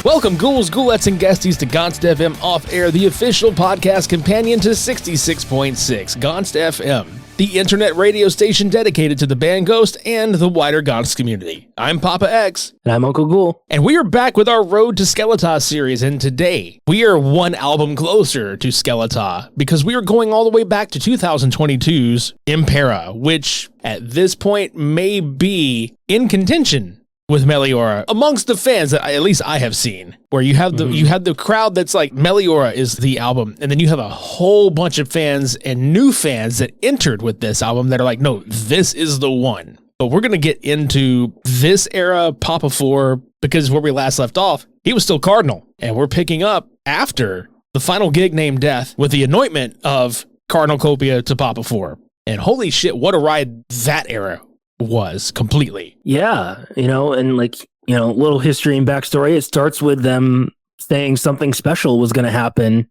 Welcome, ghouls, ghoulettes, and guesties to GonstFM Off Air, the official podcast companion to 66.6 GonstFM, the internet radio station dedicated to the band Ghost and the wider Gonst community. I'm Papa X. And I'm Uncle Ghoul. And we are back with our Road to Skeletá series, and today we are one album closer to Skeletá because we are going all the way back to 2022's Impera, which at this point may be in contention with Meliora amongst the fans that at least I have seen, where you have the crowd that's like Meliora is the album, and then you have a whole bunch of fans and new fans that entered with this album that are like, no, this is the one. But we're going to get into this era Papa 4 because where we last left off, he was still Cardinal, and we're picking up after the final gig named Death with the anointment of Cardinal Copia to Papa 4. And holy shit, what a ride that era was completely. Yeah, and little history and backstory. It starts with them saying something special was going to happen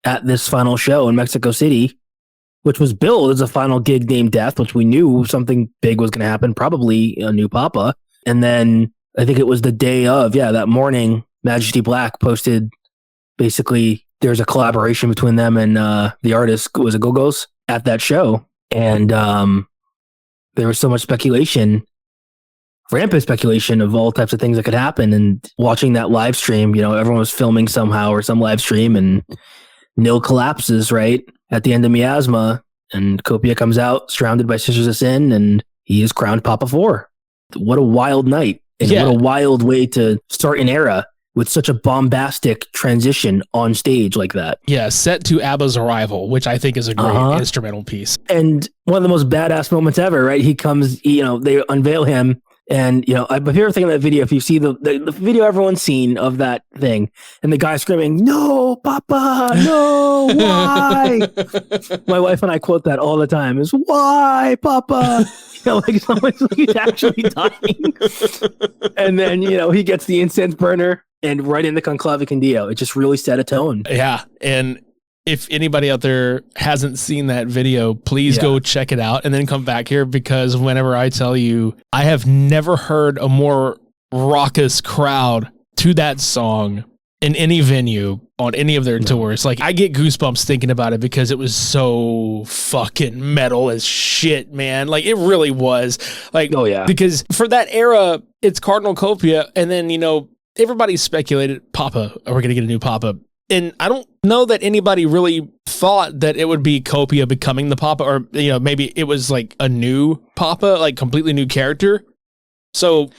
at this final show in Mexico City, which was billed as a final gig named Death, which we knew something big was going to happen, probably a new Papa. And then I think it was the day of, that morning, Majesty Black posted basically there's a collaboration between them and the artist, was it Go-Go's, at that show. And there was so much speculation, rampant speculation of all types of things that could happen. And watching that live stream, everyone was filming somehow or some live stream, and Nil collapses right at the end of Miasma, and Copia comes out surrounded by Sisters of Sin, and he is crowned Papa 4. What a wild night. And what a wild way to start an era with such a bombastic transition on stage like that. Yeah, set to ABBA's Arrival, which I think is a great instrumental piece. And one of the most badass moments ever, right? He comes, they unveil him, and, my favorite thing in that video, if you see the video everyone's seen of that thing, and the guy screaming, "No, Papa, no, why?" My wife and I quote that all the time, is, "Why, Papa?" Like someone's like actually dying. And then, he gets the incense burner, and right in the Conclave Candio, it just really set a tone. Yeah, and if anybody out there hasn't seen that video, please go check it out and then come back here, because whenever I tell you, I have never heard a more raucous crowd to that song in any venue on any of their tours. Like, I get goosebumps thinking about it because it was so fucking metal as shit, man. Like, it really was. Like, because for that era, it's Cardinal Copia, and then, everybody speculated, Papa, are we going to get a new Papa? And I don't know that anybody really thought that it would be Copia becoming the Papa, or, maybe it was like a new Papa, like completely new character. So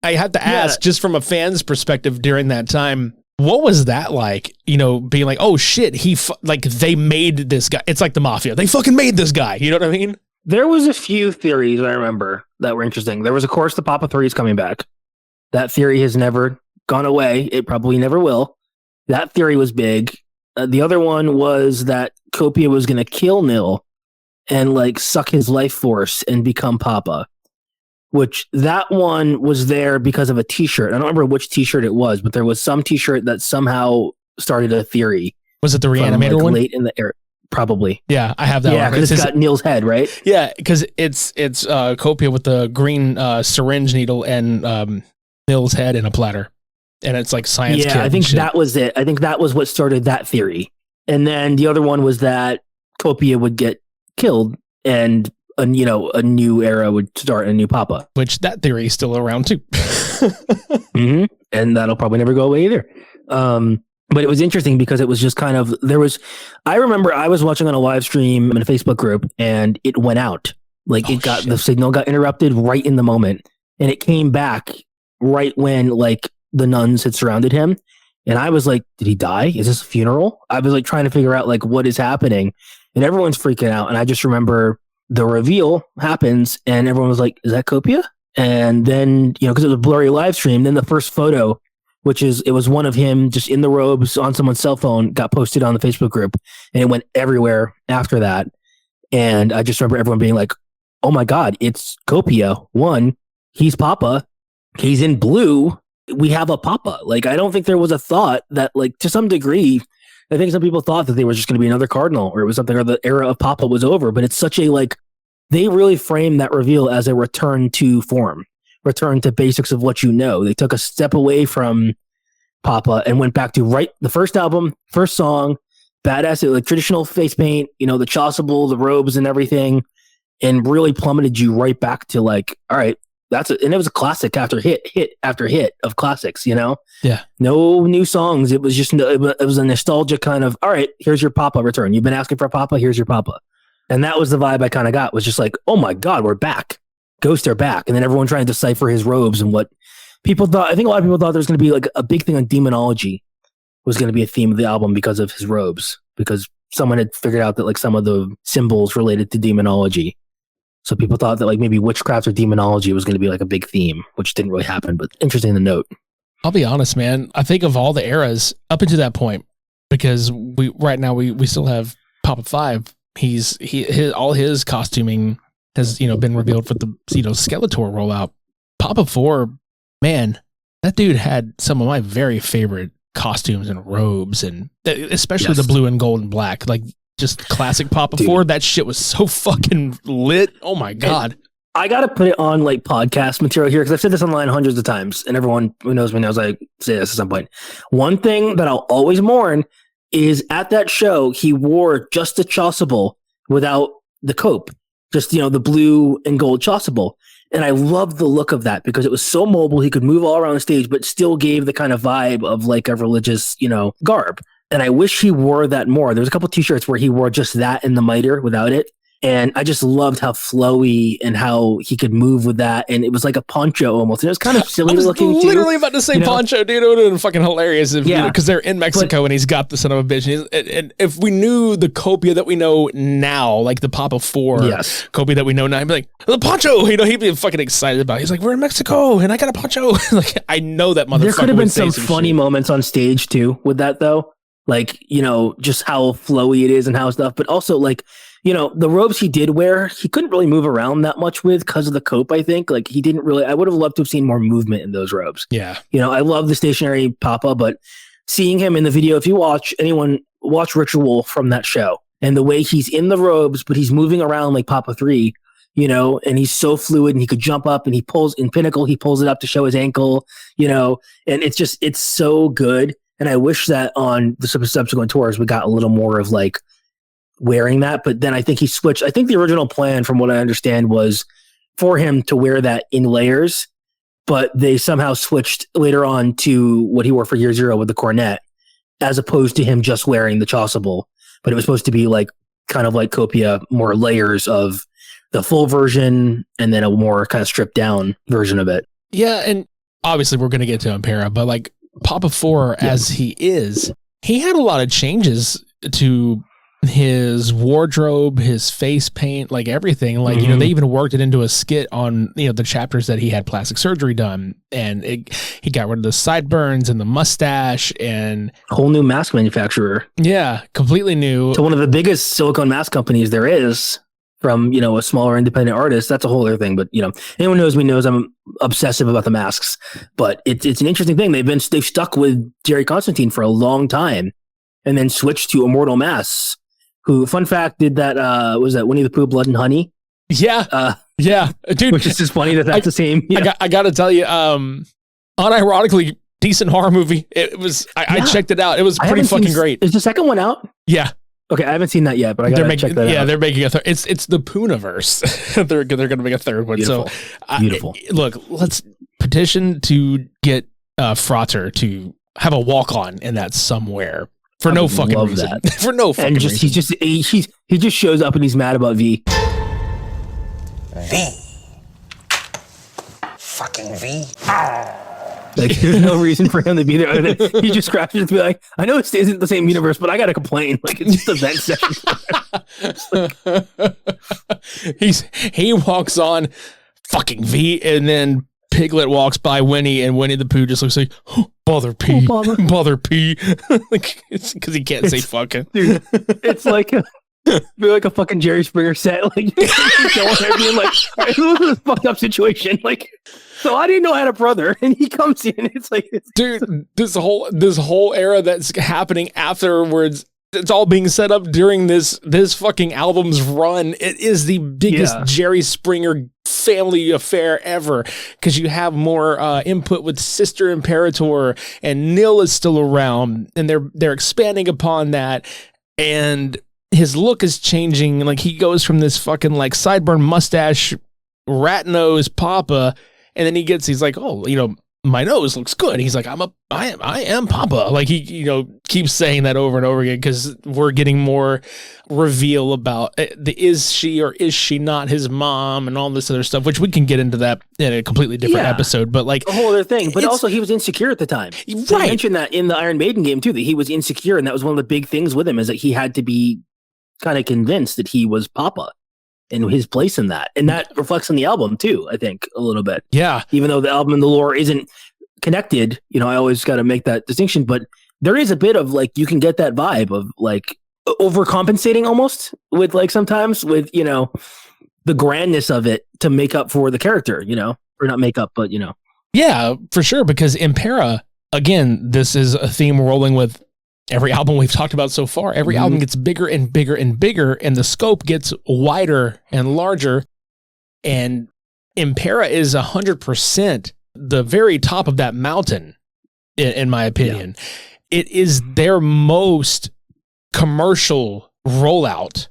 I have to ask, just from a fan's perspective during that time, what was that like, being like, oh shit, they made this guy. It's like the Mafia. They fucking made this guy. You know what I mean? There was a few theories I remember that were interesting. There was, of course, the Papa 3 is coming back. That theory has never gone away. It probably never will. That theory was big. The other one was that Copia was going to kill Nil and suck his life force and become Papa, which that one was there because of a t-shirt. I don't remember which t-shirt it was, but there was some t-shirt that somehow started a theory. Was it the Reanimator one? Late in the era, probably. Yeah, I have that one. Yeah, because it's got Nil's head, right? Yeah, because it's Copia with the green syringe needle and Nil's head in a platter. And it's like science. Yeah, I think that was it. I think that was what started that theory. And then the other one was that Copia would get killed, and a new era would start, a new Papa. Which that theory is still around too. And that'll probably never go away either. But it was interesting because it was just kind of, I remember I was watching on a live stream in a Facebook group, and it went out. The signal got interrupted right in the moment, and it came back right when the nuns had surrounded him. And I was like, did he die? Is this a funeral? I was trying to figure out what is happening, and everyone's freaking out. And I just remember the reveal happens, and everyone was like, is that Copia? And then, because it was a blurry live stream, then the first photo, it was one of him just in the robes on someone's cell phone, got posted on the Facebook group, and it went everywhere after that. And I just remember everyone being like, oh my God, it's Copia. One, he's Papa. He's in blue. We have a Papa. I don't think there was a thought that, to some degree, I think some people thought that they were just going to be another Cardinal, or it was something, or the era of Papa was over. But it's such a, they really framed that reveal as a return to form, return to basics of what you know. They took a step away from Papa and went back to the first album, first song, badass, like traditional face paint, the chasuble, the robes and everything, and really plummeted you right back to like, all right, and it was a classic after hit after hit of classics, Yeah. No new songs. It was just, it was a nostalgic kind of, all right, here's your Papa return. You've been asking for a Papa, here's your Papa. And that was the vibe I kind of got, was just like, oh my God, we're back. Ghosts are back. And then everyone trying to decipher his robes and what people thought. I think a lot of people thought there was going to be like a big thing on demonology was going to be a theme of the album because of his robes, because someone had figured out that like some of the symbols related to demonology. So people thought that like maybe witchcraft or demonology was going to be like a big theme, which didn't really happen, but interesting to note. I'll be honest, man. I think of all the eras up until that point, because right now we still have Papa 5. All his costuming has, been revealed for the, Skeletor rollout. Papa 4, man, that dude had some of my very favorite costumes and robes, and especially the blue and gold and black, like just classic Papa 4. That shit was so fucking lit. Oh my God. And I got to put it on like podcast material here, because I've said this online hundreds of times, and everyone who knows me knows I say this at some point. One thing that I'll always mourn is at that show, he wore just the chasuble without the cope, just, the blue and gold chasuble. And I loved the look of that because it was so mobile. He could move all around the stage, but still gave the kind of vibe of like a religious, garb. And I wish he wore that more. There was a couple t-shirts where he wore just that and the mitre without it. And I just loved how flowy and how he could move with that. And it was like a poncho almost. And it was kind of silly looking. I was literally about to say poncho, dude. It would have been fucking hilarious if, because they're in Mexico and he's got the son of a bitch. And if we knew the copia that we know now, like the Papa 4 copia that we know now, he'd be like, the poncho, he'd be fucking excited about it. He's like, we're in Mexico and I got a poncho. Like, I know that motherfucker. There could have been some funny shit. moments on stage too with that though. Like, just how flowy it is and how stuff, but also like, the robes he did wear, he couldn't really move around that much with because of the cope, I think. Like, he didn't really, I would have loved to have seen more movement in those robes. Yeah. I love the stationary Papa, but seeing him in the video, if you watch Ritual from that show, and the way he's in the robes, but he's moving around like Papa 3, and he's so fluid and he could jump up and he pulls in Pinnacle, he pulls it up to show his ankle, and it's so good. And I wish that on the subsequent tours, we got a little more of like wearing that, but then I think he switched. I think the original plan, from what I understand, was for him to wear that in layers, but they somehow switched later on to what he wore for Year Zero with the cornet, as opposed to him just wearing the chasuble. But it was supposed to be like kind of like Copia, more layers of the full version and then a more kind of stripped down version of it. Yeah, and obviously we're going to get to Impera, but like Papa 4 as he had a lot of changes to his wardrobe, his face paint, like everything. Like, they even worked it into a skit on, the chapters that he had plastic surgery done. And he got rid of the sideburns and the mustache and whole new mask manufacturer. Yeah, completely new. To one of the biggest silicone mask companies there is, from, a smaller independent artist. That's a whole other thing. But, anyone knows me knows I'm obsessive about the masks. But it's an interesting thing. They've stuck with Jerry Constantine for a long time and then switched to Immortal Masks, who, fun fact, did that, was that Winnie the Pooh, Blood and Honey? Yeah. Yeah. Dude. Which is just funny that's the same. I got to tell you, unironically, decent horror movie. It was, I checked it out. It was pretty fucking great. Is the second one out? Yeah. Okay, I haven't seen that yet, but I gotta check that out. Yeah, they're making a third. It's the Poohniverse. they're going to make a third one. Beautiful. So, beautiful. Look, let's petition to get Frater to have a walk on in that somewhere. For no fucking reason. For no fucking reason. He just shows up and he's mad about V. V. Fucking V. Like, there's no reason for him to be there. He just scratches to be like, I know it isn't the same universe, but I gotta complain. Like, it's just a vent session. He walks on fucking V, and then Piglet walks by Winnie, and Winnie the Pooh just looks like, oh, bother P. Oh, bother P. Like, it's because he can't say fucking. Dude, it's like a fucking Jerry Springer set. Like, going there being like, all right, look at this fucked up situation. Like, so I didn't know I had a brother, and he comes in. It's like, dude, this whole era that's happening afterwards. It's all being set up during this fucking album's run. It is the biggest Jerry Springer family affair ever because you have more input with Sister Imperator, and Nil is still around, and they're expanding upon that, and his look is changing. Like, he goes from this fucking like sideburn mustache, rat nose Papa, and then he's like, oh, my nose looks good. He's like, I am Papa. Like, he, keeps saying that over and over again because we're getting more reveal about is she or is she not his mom and all this other stuff, which we can get into that in a completely different episode. But like a whole other thing. But also, he was insecure at the time. Right. I mentioned that in the Iron Maiden game too, that he was insecure, and that was one of the big things with him, is that he had to be kind of convinced that he was Papa and his place in that. And that reflects on the album too, I think, a little bit. Yeah. Even though the album and the lore isn't connected, I always got to make that distinction, but there is a bit of like, you can get that vibe of like overcompensating almost with like sometimes with, the grandness of it to make up for the character, or not make up, but Yeah, for sure. Because Impera, again, this is a theme rolling with every album we've talked about so far. Every album gets bigger and bigger and bigger, and the scope gets wider and larger. And Impera is 100% the very top of that mountain, in my opinion. Yeah. It is their most commercial rollout,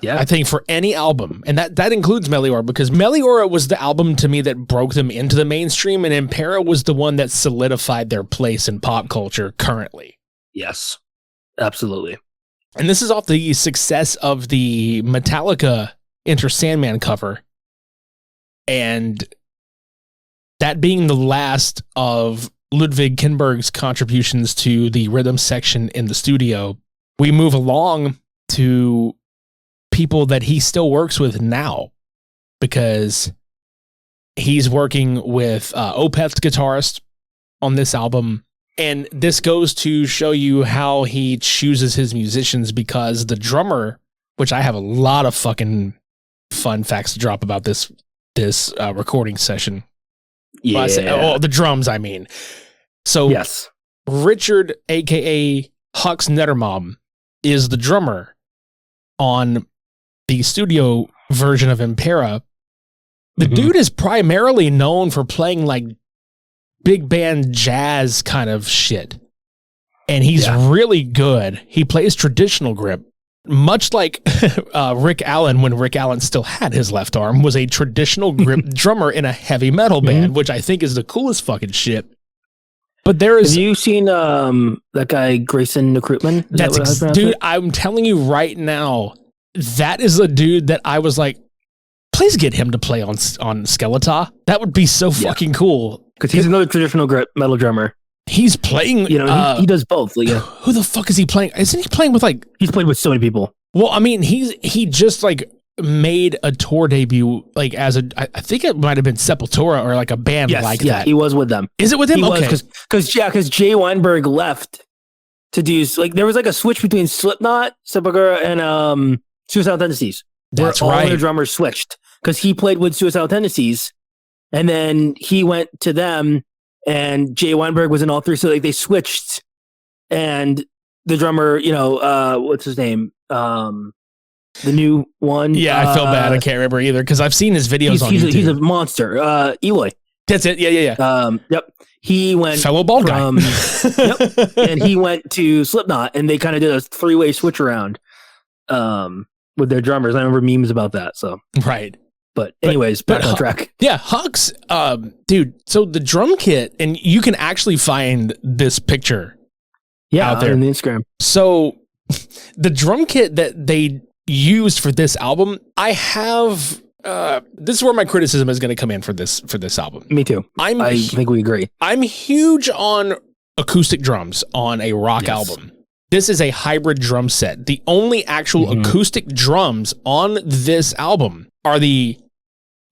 I think, for any album. And that includes Meliora, because Meliora was the album to me that broke them into the mainstream, and Impera was the one that solidified their place in pop culture currently. Yes, absolutely. And this is off the success of the Metallica Enter Sandman cover. And that being the last of Ludwig Kinberg's contributions to the rhythm section in the studio, we move along to people that he still works with now, because he's working with Opeth's guitarist on this album. And this goes to show you how he chooses his musicians, because the drummer, which I have a lot of fucking fun facts to drop about this recording session. Yeah. The drums, I mean. So yes, Richard, a.k.a. Hux Nettermom, is the drummer on the studio version of Impera. The dude is primarily known for playing like big band jazz kind of shit. And he's really good. He plays traditional grip, much like Rick Allen, when Rick Allen still had his left arm, was a traditional grip drummer in a heavy metal band, which I think is the coolest fucking shit. But there is... Have you seen that guy, Grayson Recruitman? Dude, I'm telling you right now, that is a dude that I was like, please get him to play on Skeletá. That would be so fucking cool. Because he's another traditional metal drummer. He's playing... he does both. Like, who the fuck is he playing? Isn't he playing with like... He's played with so many people. Well, I mean, he just like made a tour debut, like as I think it might have been Sepultura or like a band that. Yeah, he was with them. Is it with him? Okay. Because Jay Weinberg left to do... Like, there was like a switch between Slipknot, Sepultura, and Suicidal Tendencies. That's where right. All their drummers switched. Because he played with Suicidal Tendencies, and then he went to them, and Jay Weinberg was in all three. So like they switched, and the drummer, what's his name? The new one. Yeah, I feel bad. I can't remember either because I've seen his videos on YouTube. He's a monster. Eloy. That's it. Yeah. Yep. He went fellow bald guy. Yep. And he went to Slipknot, and they kind of did a 3-way switch around with their drummers. I remember memes about that. So right. But anyways, back on track. Yeah, Hux, dude. So the drum kit, and you can actually find this picture. Out there on the Instagram. So the drum kit that they used for this album, I have. This is where my criticism is going to come in for this album. Me too. I think we agree. I'm huge on acoustic drums on a rock album. This is a hybrid drum set. The only actual acoustic drums on this album are the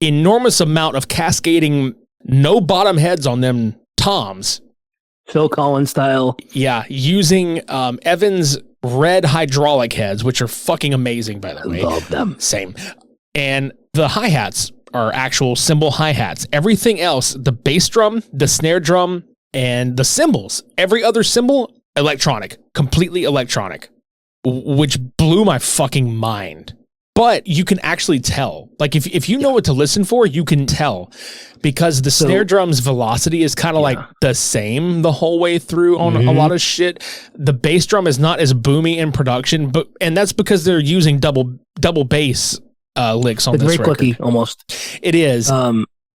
enormous amount of cascading, no bottom heads on them toms. Phil Collins style. Yeah, using Evans' red hydraulic heads, which are fucking amazing, by the way. I love them. Same. And the hi-hats are actual cymbal hi-hats. Everything else, the bass drum, the snare drum, and the cymbals, every other cymbal, electronic, completely electronic, which blew my fucking mind. But you can actually tell. Like if you know what to listen for, you can tell, because the snare drum's velocity is kind of like the same the whole way through on a lot of shit. The bass drum is not as boomy in production, and that's because they're using double bass licks on this record. It's very clicky almost. It is.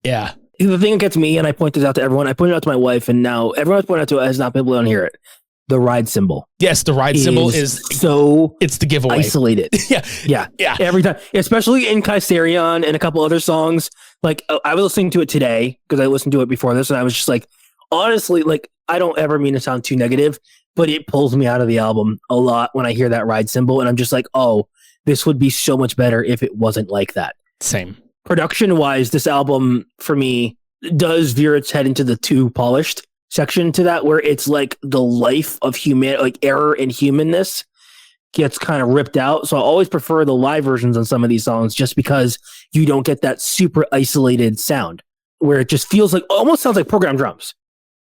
Yeah. The thing that gets me, and I point this out to everyone, I pointed it out to my wife, and now everyone's pointed out to it has not been able to hear it. The ride cymbal. Yes, the ride cymbal is so it's the giveaway. Isolated. Yeah. Every time, especially in Kaiserion and a couple other songs. Like I was listening to it today because I listened to it before this, and I was just like, honestly, like I don't ever mean to sound too negative, but it pulls me out of the album a lot when I hear that ride cymbal, and I'm just like, oh, this would be so much better if it wasn't like that. Same. Production wise, this album for me does veer its head into the too polished section to that, where it's like the life of human, like error and humanness gets kind of ripped out. So I always prefer the live versions on some of these songs, just because you don't get that super isolated sound where it just feels like, almost sounds like programmed drums.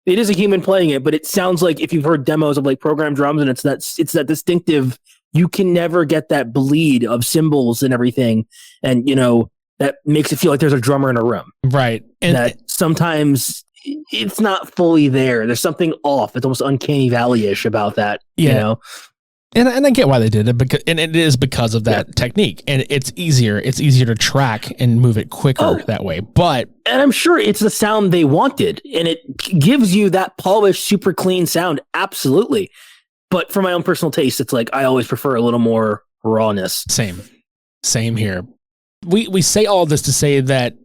It is a human playing it, but it sounds like, if you've heard demos of like programmed drums, and it's that distinctive, you can never get that bleed of cymbals and everything. And that makes it feel like there's a drummer in a room. Right. And that sometimes it's not fully there. There's something off. It's almost uncanny valley-ish about that. And I get why they did it, because it is because of that technique, and it's easier to track and move it quicker that way. And I'm sure it's the sound they wanted, and it gives you that polished, super clean sound. Absolutely. But for my own personal taste, it's like I always prefer a little more rawness. Same here. We say all this to say that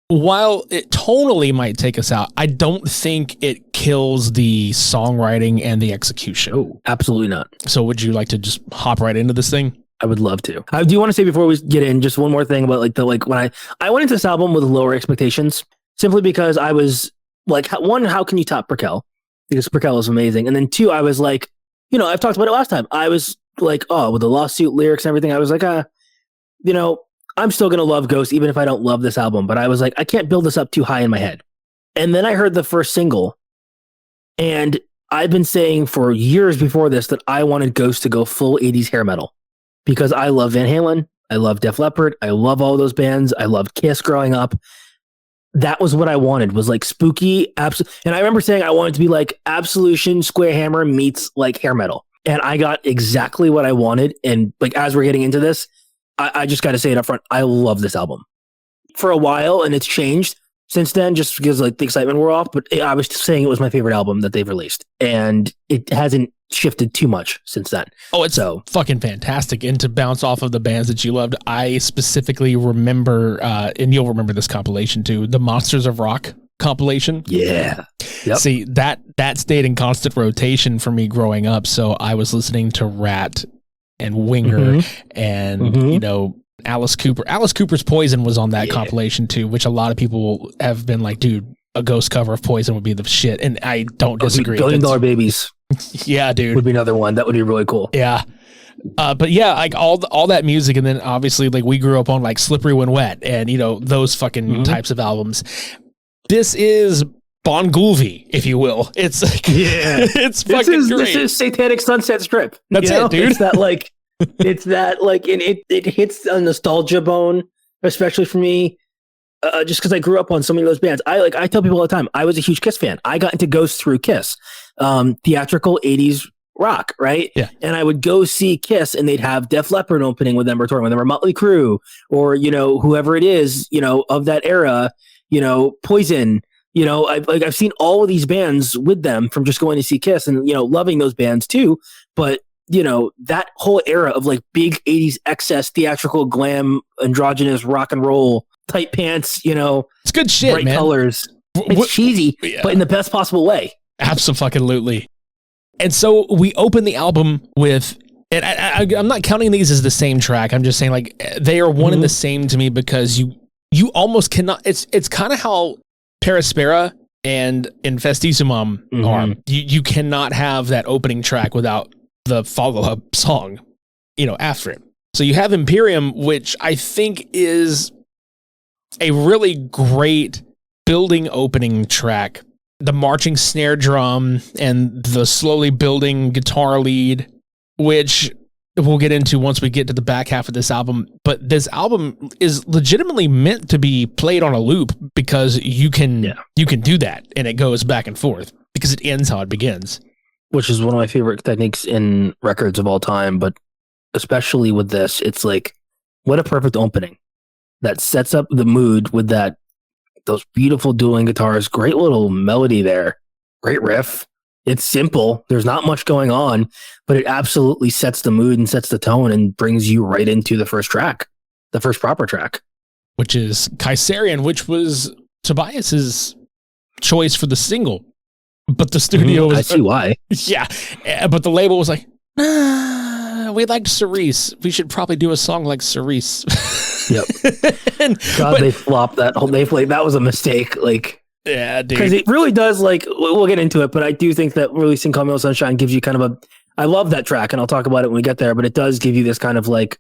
while it tonally might take us out, I don't think it kills the songwriting and the execution. Oh, absolutely not. So would you like to just hop right into this thing? I would love to. I do want to say, before we get in, just one more thing about when I went into this album with lower expectations, simply because I was like, one, how can you top Perkel? Because Perkel is amazing. And then two, I was like, I've talked about it last time. I was like, with the lawsuit lyrics and everything, I was like, I'm still going to love Ghost even if I don't love this album. But I was like, I can't build this up too high in my head. And then I heard the first single, and I've been saying for years before this that I wanted Ghost to go full 80s hair metal, because I love Van Halen. I love Def Leppard. I love all those bands. I loved Kiss growing up. That was what I wanted, was like spooky. And I remember saying I wanted to be like Absolution, Square Hammer meets like hair metal. And I got exactly what I wanted. And like, as we're getting into this, I just got to say it up front. I love this album for a while, and it's changed since then just because like the excitement wore off. But I was saying it was my favorite album that they've released, and it hasn't shifted too much since then. Oh, it's so fucking fantastic. And to bounce off of the bands that you loved, I specifically remember, and you'll remember this compilation too, the Monsters of Rock compilation. Yeah. Yep. See, that stayed in constant rotation for me growing up. So I was listening to Rat and Winger and Alice Cooper. Alice Cooper's Poison was on that compilation too, which a lot of people have been like, dude, a Ghost cover of Poison would be the shit. And I don't disagree. $1 Billion Babies. Yeah, dude. Would be another one. That would be really cool. Yeah. But yeah, like all that music. And then obviously like we grew up on like Slippery When Wet and, those fucking types of albums. This is Bon Jovi, if you will. It's like, it's fucking great. This is Satanic Sunset Strip. That's it, dude. It's that like, and it hits a nostalgia bone, especially for me, just because I grew up on so many of those bands. I tell people all the time, I was a huge Kiss fan. I got into Ghost through Kiss, theatrical 80s rock, right? Yeah. And I would go see Kiss, and they'd have Def Leppard opening with them, or touring with them, or Motley Crue, or whoever it is, of that era, Poison. I've seen all of these bands with them from just going to see Kiss and, loving those bands too. But, that whole era of like big 80s excess, theatrical, glam, androgynous rock and roll, tight pants, it's good shit, bright man. colors. It's cheesy, but in the best possible way. Absolutely. And so we open the album with, and I'm not counting these as the same track. I'm just saying like they are one and the same to me, because you almost cannot, it's kind of how Perispera and Infestissimum are. You cannot have that opening track without the follow-up song, after it. So you have Imperium, which I think is a really great building opening track. The marching snare drum and the slowly building guitar lead, which we'll get into once we get to the back half of this album. But this album is legitimately meant to be played on a loop because you can do that, and it goes back and forth because it ends how it begins. Which is one of my favorite techniques in records of all time, but especially with this, it's like, what a perfect opening that sets up the mood with those beautiful dueling guitars, great little melody there, great riff. It's simple. There's not much going on, but it absolutely sets the mood and sets the tone and brings you right into the first track, the first proper track. Which is Kaisarion, which was Tobias's choice for the single. But the studio was... I see why. Yeah, but the label was like, we liked Cerise. We should probably do a song like Cerise. Yep. They flopped that whole... That was a mistake. Like... Yeah, dude. Because it really does, like, we'll get into it, but I do think that releasing Call Me Little Sunshine gives you kind of I love that track, and I'll talk about it when we get there, but it does give you this kind of, like,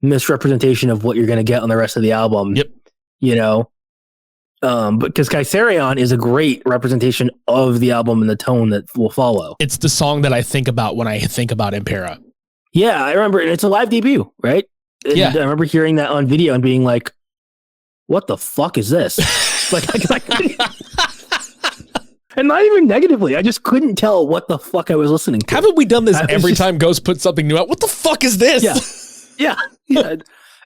misrepresentation of what you're going to get on the rest of the album. Yep. You know? Because Kaisarion is a great representation of the album and the tone that will follow. It's the song that I think about when I think about Impera. Yeah, I remember, and it's a live debut, right? And yeah. I remember hearing that on video and being like, what the fuck is this? And not even negatively. I just couldn't tell what the fuck I was listening to. Haven't we done this every time Ghost puts something new out? What the fuck is this? Yeah.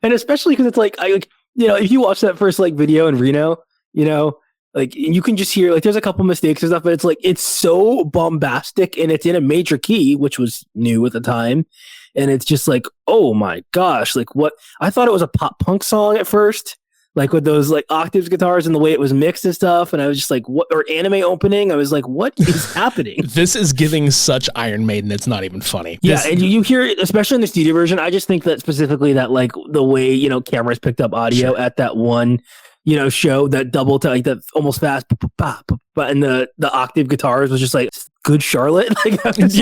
And especially because it's like, if you watch that first like video in Reno, like you can just hear like there's a couple mistakes and stuff, but it's like it's so bombastic and it's in a major key, which was new at the time. And it's just like, oh my gosh, like what? I thought it was a pop punk song at first. Like with those like octaves guitars and the way it was mixed and stuff. And I was just like, what? Or anime opening. I was like, what is happening? This is giving such Iron Maiden. It's not even funny. Yeah. And you hear it, especially in the studio version. I just think that specifically that like the way, cameras picked up audio at that one, show, that double like that almost fast, and the octave guitars was just like, Good Charlotte. Like, God. Because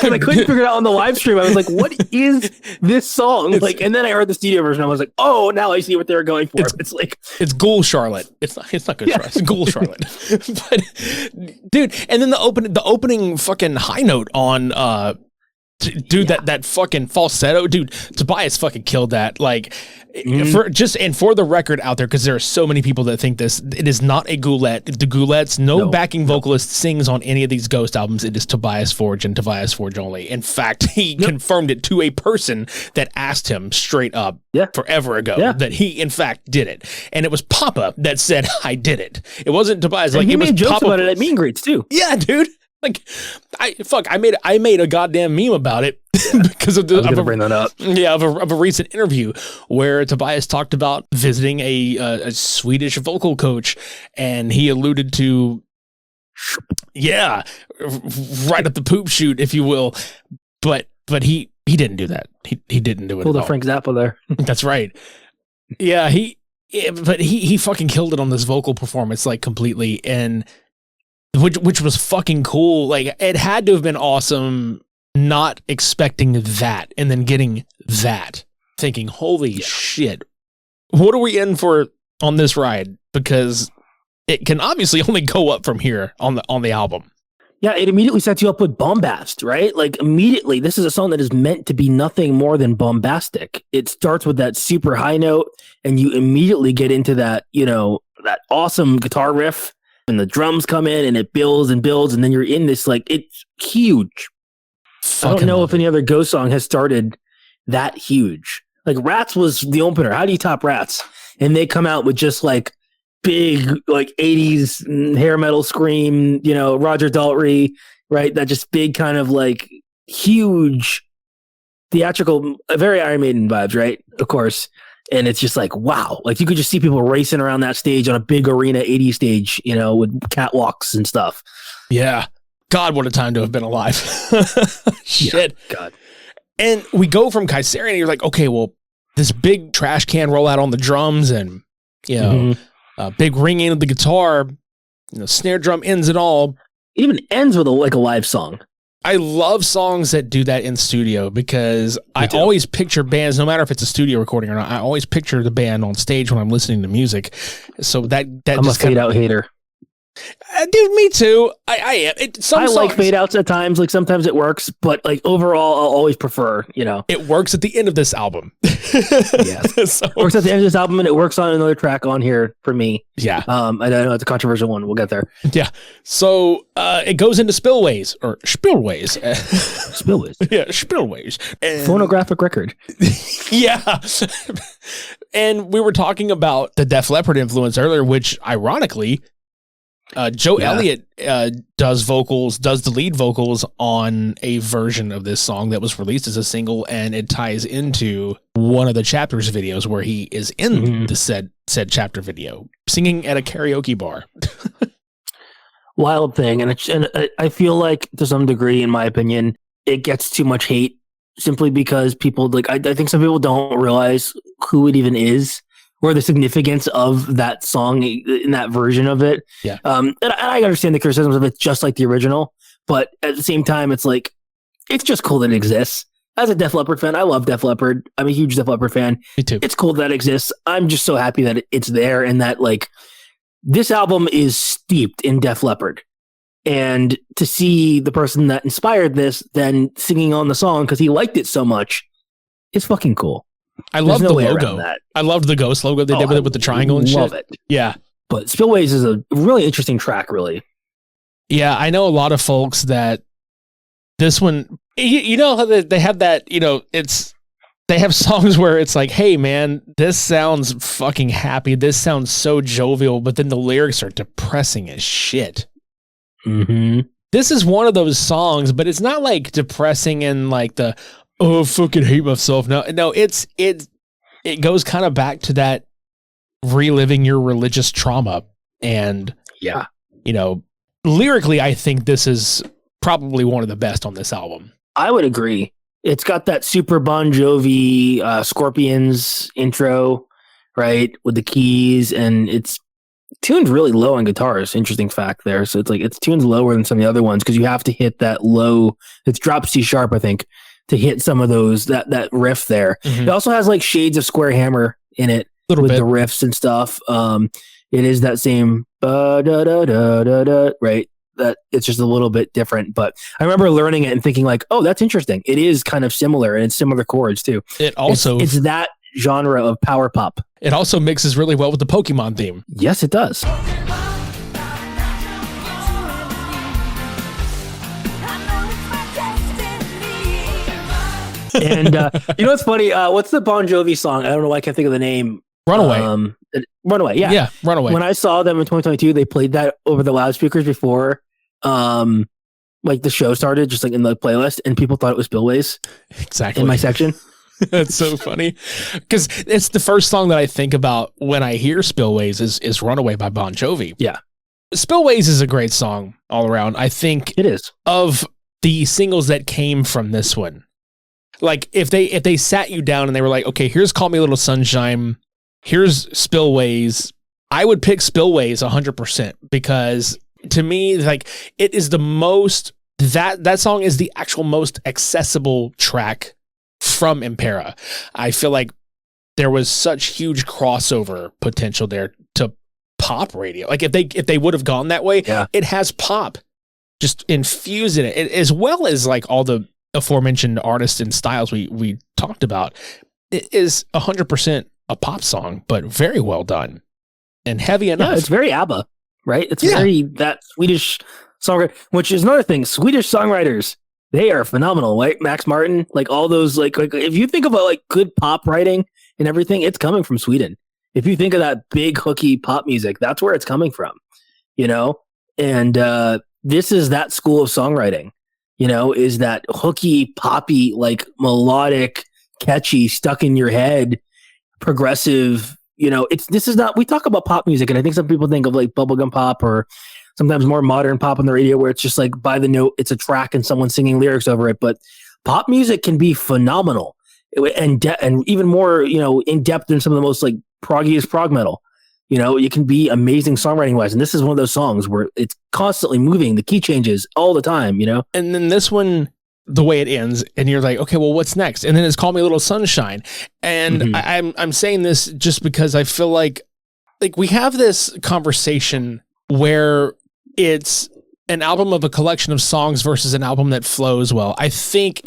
I couldn't figure it out on the live stream. I was like, what is this song? And then I heard the studio version. I was like, oh, now I see what they were going for. It's Ghoul Charlotte. It's not Good Charlotte. It's Ghoul Charlotte. But dude, and then the opening fucking high note on that fucking falsetto, dude, Tobias fucking killed that. Like for the record out there, because there are so many people that think this, it is not a Goulette. The Goulettes, no backing vocalist sings on any of these Ghost albums. It is Tobias Forge and Tobias Forge only. In fact, he confirmed it to a person that asked him straight up forever ago that he in fact did it. And it was Papa that said, I did it. It wasn't Tobias. He made jokes about it at meet and greets too. Yeah, dude. Like, I made a goddamn meme about it because of bring that up. Yeah, of a recent interview where Tobias talked about visiting a Swedish vocal coach, and he alluded to, right at the poop shoot, if you will, but he didn't do that. He didn't do it. Pulled a Frank Zappa there. That's right. Yeah, but he fucking killed it on this vocal performance, like completely, and. Which was fucking cool. Like, it had to have been awesome not expecting that and then getting that. Thinking, holy shit, what are we in for on this ride? Because it can obviously only go up from here on the album. Yeah, it immediately sets you up with bombast, right? Like, immediately, this is a song that is meant to be nothing more than bombastic. It starts with that super high note, and you immediately get into that, that awesome guitar riff. And the drums come in and it builds and builds, and then you're in this, like, it's huge. I don't know if any other Ghost song has started that huge. Like, Rats was the opener. How do you top Rats? And they come out with just like big, like 80s hair metal scream, Roger Daltrey, right? That just big kind of like huge theatrical, very Iron Maiden vibes, right? Of course. And it's just like, wow. Like, you could just see people racing around that stage on a big arena 80s stage, with catwalks and stuff. Yeah. God, what a time to have been alive. Shit. Yeah, God. And we go from Kaisarion, and you're like, okay, well, this big trash can rollout on the drums and, big ringing of the guitar, snare drum ends it all. It even ends with a live song. I love songs that do that in studio because I always picture bands, no matter if it's a studio recording or not, I always picture the band on stage when I'm listening to music. So that I'm just a fade out hater. Dude, me too. I like fade outs at times. Like sometimes it works, but like overall, I'll always prefer, It works at the end of this album. Yes. It works at the end of this album, and it works on another track on here for me. Yeah. I know it's a controversial one. We'll get there. Yeah. So it goes into Spillways. Spillways. Yeah, Spillways. And phonographic record. Yeah. And we were talking about the Def Leppard influence earlier, which ironically, Joe Elliott does the lead vocals on a version of this song that was released as a single, and it ties into one of the chapters videos where he is in the said chapter video singing at a karaoke bar. Wild thing, and I feel like to some degree, in my opinion, it gets too much hate simply because people I think some people don't realize who it even is, or the significance of that song in that version of it. Yeah. And I understand the criticisms of it just like the original, but at the same time, it's just cool that it exists. As a Def Leppard fan, I love Def Leppard. I'm a huge Def Leppard fan. Me too. It's cool that it exists. I'm just so happy that it's there, and that this album is steeped in Def Leppard. And to see the person that inspired this then singing on the song because he liked it so much is fucking cool. I love the logo. I loved the Ghost logo they did with it with the triangle and shit. Love it. Yeah. But Spillways is a really interesting track, really. Yeah, I know a lot of folks that this one, how they have that, they have songs where it's like, hey man, this sounds fucking happy. This sounds so jovial, but then the lyrics are depressing as shit. Mm-hmm. This is one of those songs, but it's not depressing and the, oh, I fucking hate myself. No, it goes kind of back to that reliving your religious trauma. And lyrically, I think this is probably one of the best on this album. I would agree. It's got that super Bon Jovi Scorpions intro, right? With the keys, and it's tuned really low on guitars. Interesting fact there. So it's tuned lower than some of the other ones because you have to hit that low, it's drop C sharp, I think, to hit some of those, that riff there. Mm-hmm. It also has shades of Square Hammer in it with the riffs and stuff. It is that same right? That it's just a little bit different, but I remember learning it and thinking oh, that's interesting. It is kind of similar, and it's similar chords too. It also it's that genre of power pop. It also mixes really well with the Pokemon theme. Yes, it does. And what's funny? What's the Bon Jovi song? I don't know why I can't think of the name. Runaway. Runaway, yeah. Yeah, Runaway. When I saw them in 2022, they played that over the loudspeakers before the show started, just in the playlist, and people thought it was Spillways. Exactly. In my section. That's so funny. Because it's the first song that I think about when I hear Spillways is Runaway by Bon Jovi. Yeah. Spillways is a great song all around. I think it is. Of the singles that came from this one. If they sat you down and they were like, okay, here's Call Me a Little Sunshine, here's Spillways, I would pick Spillways 100% because to me, it is the most, that song is the actual most accessible track from Impera. I feel like there was such huge crossover potential there to pop radio. If they would have gone that way, It has pop just infused in it, as well as all the aforementioned artists and styles we talked about. It is 100% a pop song, but very well done and heavy enough. Yeah, it's very ABBA, right? It's very that Swedish songwriter, which is another thing. Swedish songwriters, they are phenomenal, right? Max Martin, all those, if you think about good pop writing and everything, it's coming from Sweden. If you think of that big hooky pop music, that's where it's coming from, and this is that school of songwriting. Is that hooky, poppy, melodic, catchy, stuck in your head, progressive. This is not, we talk about pop music, and I think some people think of bubblegum pop or sometimes more modern pop on the radio where it's just by the note, it's a track and someone singing lyrics over it. But pop music can be phenomenal and even more, in depth than some of the most proggiest prog metal. It can be amazing songwriting wise. And this is one of those songs where it's constantly moving. The key changes all the time, And then this one, the way it ends, and you're like, okay, well, what's next? And then it's Call Me a Little Sunshine. And I'm saying this just because I feel like we have this conversation where it's an album of a collection of songs versus an album that flows well. I think,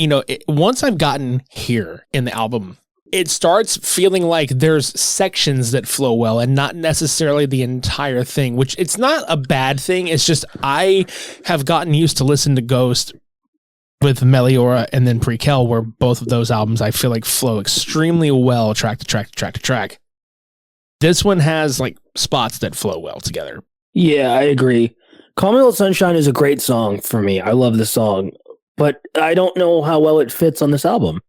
once I've gotten here in the album, it starts feeling like there's sections that flow well and not necessarily the entire thing, which it's not a bad thing. It's just I have gotten used to listen to Ghost with Meliora and then Prequel, where both of those albums I feel like flow extremely well track to track to track to track. This one has like spots that flow well together. Yeah, I agree. Call Me Little Sunshine is a great song for me. I love this song, but I don't know how well it fits on this album.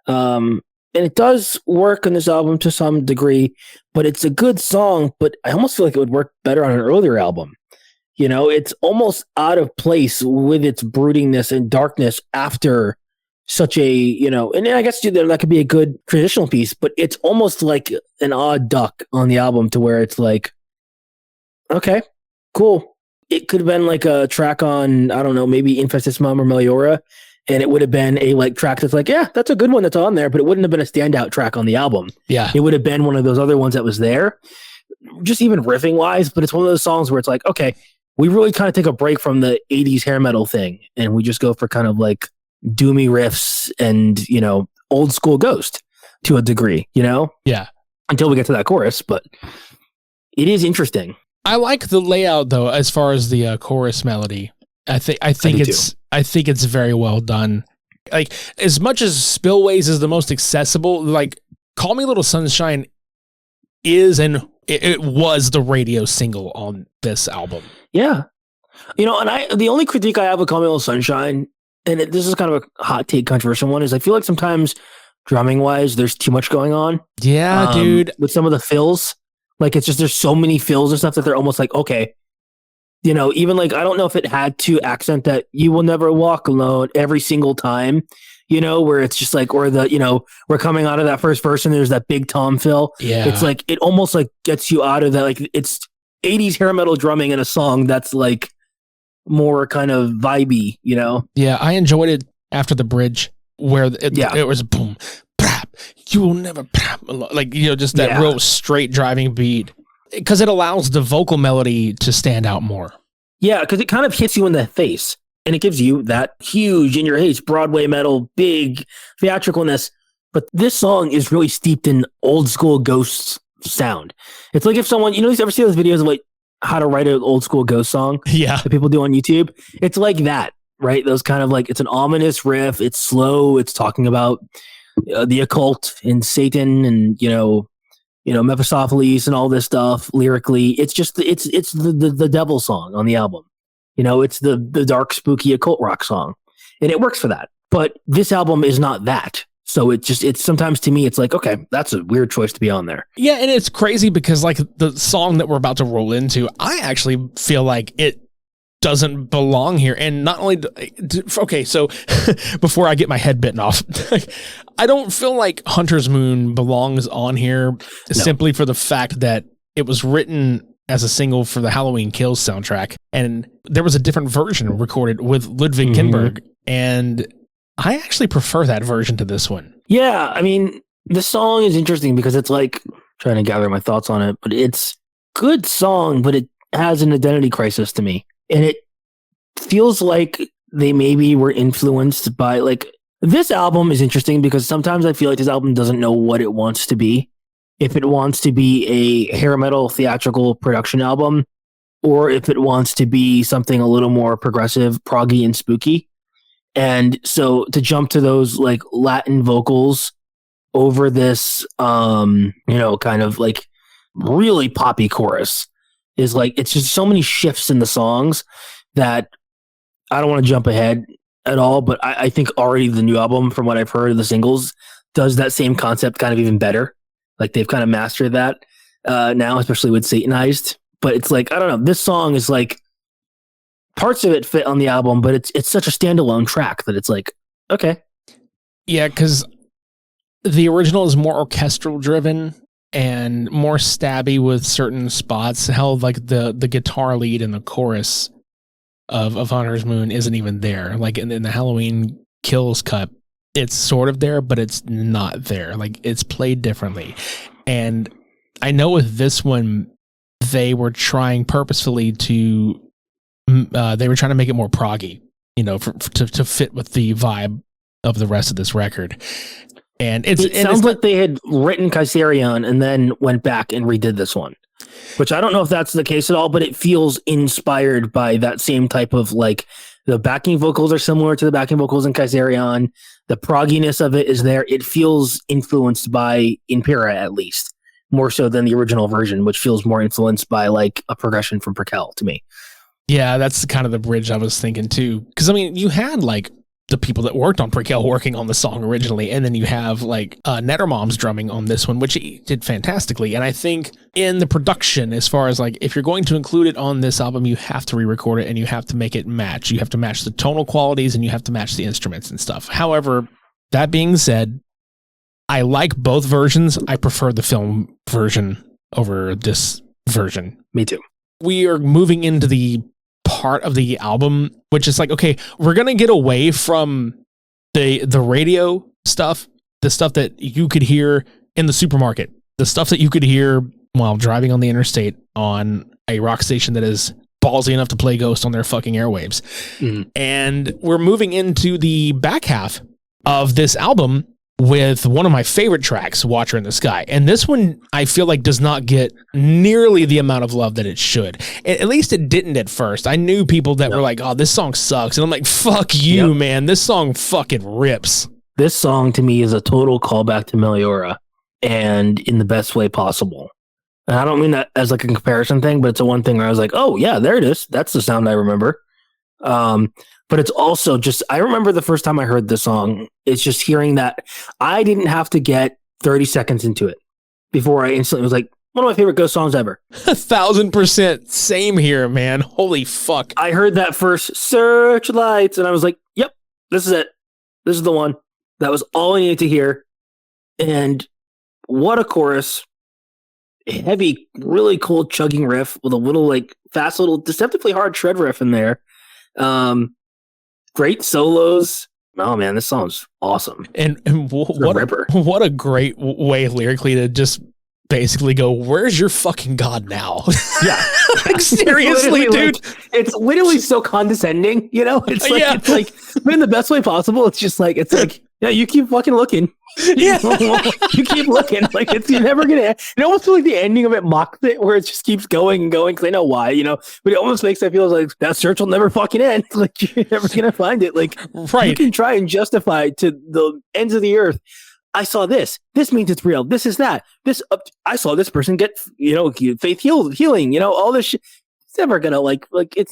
And it does work on this album to some degree, but it's a good song, but I almost feel like it would work better on an earlier album. It's almost out of place with its broodingness and darkness after such a, and I guess that could be a good traditional piece, but it's almost like an odd duck on the album to where it's like, okay, cool. It could have been like a track on, I don't know, maybe Infestus Mom or Meliora, and it would have been a like track that's like, yeah, that's a good one that's on there, but it wouldn't have been a standout track on the album. Yeah. It would have been one of those other ones that was there, just even riffing wise, but it's one of those songs where it's like, okay, we really kind of take a break from the 80s hair metal thing, and we just go for kind of like doomy riffs and, old school Ghost to a degree, Yeah. Until we get to that chorus, but it is interesting. I like the layout though, as far as the chorus melody. I think it's very well done. Like, as much as Spillways is the most accessible, like Call Me Little Sunshine is and it was the radio single on this album. Yeah. And the only critique I have with Call Me Little Sunshine, and this is kind of a hot take controversial one, is I feel like sometimes drumming wise there's too much going on. Yeah, dude. With some of the fills. Like, it's just, there's so many fills and stuff that they're almost like, okay, even like, I don't know if it had to accent that you will never walk alone every single time, where it's just like, or we're coming out of that first verse and there's that big tom fill. Yeah. It's like, it almost like gets you out of that. Like, it's 80s hair metal drumming in a song that's like more kind of vibey, Yeah, I enjoyed it after the bridge where it was boom, you will never, like, just that real straight driving beat, because it allows the vocal melody to stand out more. Yeah, because it kind of hits you in the face, and it gives you that huge in your face Broadway metal, big theatricalness. But this song is really steeped in old school Ghost sound. It's like if someone, you ever see those videos of like how to write an old school Ghost song? Yeah, that people do on YouTube. It's like that, right? Those kind of like, it's an ominous riff. It's slow. It's talking about the occult and Satan and Mephistopheles and all this stuff lyrically. It's just it's the devil song on the album. It's the dark spooky occult rock song, and it works for that. But this album is not that. So it's sometimes to me it's like, okay, that's a weird choice to be on there. Yeah, and it's crazy because like the song that we're about to roll into, I actually feel like it doesn't belong here. And not only okay, so before I get my head bitten off, I don't feel like Hunter's Moon belongs on here simply for the fact that it was written as a single for the Halloween Kills soundtrack, and there was a different version recorded with Ludwig Kinberg, and I actually prefer that version to this one. Yeah, I mean, the song is interesting because it's like, trying to gather my thoughts on it, but it's good song, but it has an identity crisis to me. And it feels like they maybe were influenced by, like, this album is interesting because sometimes I feel like this album doesn't know what it wants to be. If it wants to be a hair metal theatrical production album, or if it wants to be something a little more progressive, proggy, and spooky. And so to jump to those like Latin vocals over this, kind of like really poppy chorus is like, it's just so many shifts in the songs that I don't want to jump ahead at all, but I think already the new album, from what I've heard of the singles, does that same concept kind of even better. Like they've kind of mastered that now, especially with Satanized. But it's like, I don't know, this song is like, parts of it fit on the album, but it's such a standalone track that it's like, okay. Yeah, because the original is more orchestral driven and more stabby with certain spots. Hell, like the guitar lead in the chorus of Hunter's Moon isn't even there. Like in the Halloween Kills cut, it's sort of there, but it's not there. Like it's played differently. And I know with this one, they were trying purposefully to they were trying to make it more proggy, to fit with the vibe of the rest of this record. And it sounds like they had written Kaiserion and then went back and redid this one, which I don't know if that's the case at all, but it feels inspired by that same type of, like, the backing vocals are similar to the backing vocals in Kaiserion. The progginess of it is there. It feels influenced by Impera, at least, more so than the original version, which feels more influenced by, like, a progression from Prequel to me. Yeah, that's kind of the bridge I was thinking too. Because, I mean, you had, like, the people that worked on Prequel working on the song originally, and then you have, like, Nettermom's drumming on this one, which he did fantastically. And I think in the production, as far as, like, if you're going to include it on this album, you have to re-record it and you have to make it match. You have to match the tonal qualities and you have to match the instruments and stuff. However, that being said, I like both versions. I prefer the film version over this version. Me too. We are moving into the part of the album, which is like, okay, we're going to get away from the radio stuff, the stuff that you could hear in the supermarket, the stuff that you could hear while driving on the interstate on a rock station that is ballsy enough to play Ghost on their fucking airwaves. And we're moving into the back half of this album with one of my favorite tracks, Watcher in the Sky. And this one, I feel like, does not get nearly the amount of love that it should. At least it didn't at first. I knew people that were like, oh, this song sucks. And I'm like, fuck you, man. This song fucking rips. This song, to me, is a total callback to Meliora, and in the best way possible. And I don't mean that as, like, a comparison thing, but it's a one thing where I was like, oh, yeah, there it is. That's the sound I remember. But it's also just, I remember the first time I heard the song, it's just hearing that. I didn't have to get 30 seconds into it before I instantly was like, one of my favorite Ghost songs ever. 1,000% same here, man. Holy fuck. I heard that first Searchlights and I was like, yep, this is it. This is the one. That was all I needed to hear. And what a chorus. Heavy, really cool chugging riff with a little, like, fast little deceptively hard shred riff in there. Great solos. Oh man, this song's awesome. And what a great way lyrically to just basically go, where's your fucking God now? Yeah. Like, seriously, dude. Like, it's literally so condescending, It's like, it's like, but in the best way possible. It's just like, yeah, you keep fucking looking. Yeah. You keep looking. Like, you're never gonna. It almost feels like the ending of it mocks it, where it just keeps going and going, because I know why, but it almost makes it feel like that search will never fucking end. Like, you're never gonna find it. Like, right. You can try and justify to the ends of the earth. I saw this. This means it's real. This is that. I saw this person get, faith healing. All this shit. It's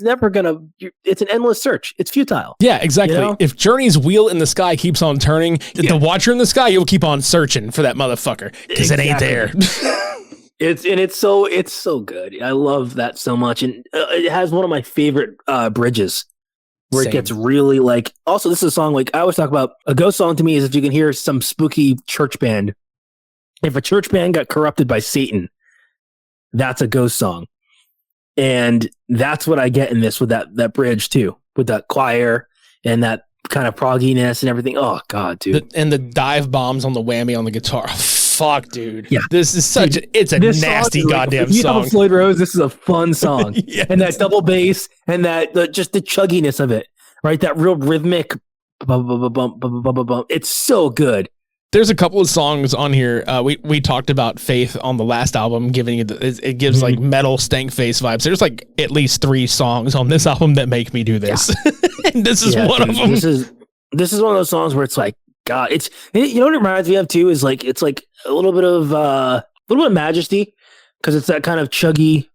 never gonna it's an endless search. It's futile. Yeah, exactly. If Journey's wheel in the sky keeps on turning, the Watcher in the Sky, you'll keep on searching for that motherfucker because it ain't there. It's so good. I love that so much, and it has one of my favorite bridges where it gets really like. Also, this is a song, like, I always talk about, a Ghost song to me is if you can hear some spooky church band. If a church band got corrupted by Satan, that's a Ghost song. And that's what I get in this with that bridge too, with that choir and that kind of progginess and everything. Oh God, dude! And the dive bombs on the whammy on the guitar. Oh, fuck, dude. Yeah, this is it's a nasty goddamn song. You have a Floyd Rose. This is a fun song. Yes. And that double bass and that just the chugginess of it, right? That real rhythmic. It's so good. There's a couple of songs on here. We talked about Faith on the last album, giving it gives like metal stank face vibes. There's like at least 3 songs on this album that make me do this. Yeah. And this is one of them. This is one of those songs where it's like, God, you know what it reminds me of too is like, it's like a little bit of Majesty, because it's that kind of chuggy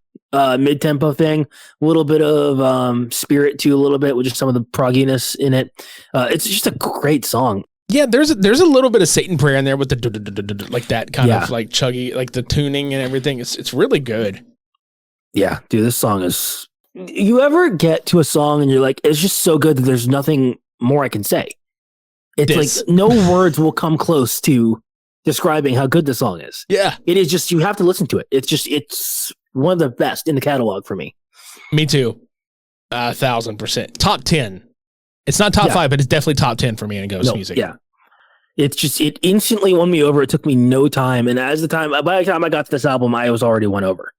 mid tempo thing, a little bit of Spirit too, a little bit with just some of the progginess in it. It's just a great song. Yeah, there's a little bit of Satan prayer in there with the like that kind of like chuggy, like the tuning and everything. It's really good. Yeah, dude, this song is. You ever get to a song and you're like, it's just so good that there's nothing more I can say. It's like no words will come close to describing how good the song is. Yeah, it is just, you have to listen to it. It's one of the best in the catalog for me. Me too, 1,000%. Top 10. It's not top 5, but it's definitely top 10 for me in Ghost music. Yeah. It's just, it instantly won me over. It took me no time. And by the time I got to this album, I was already won over.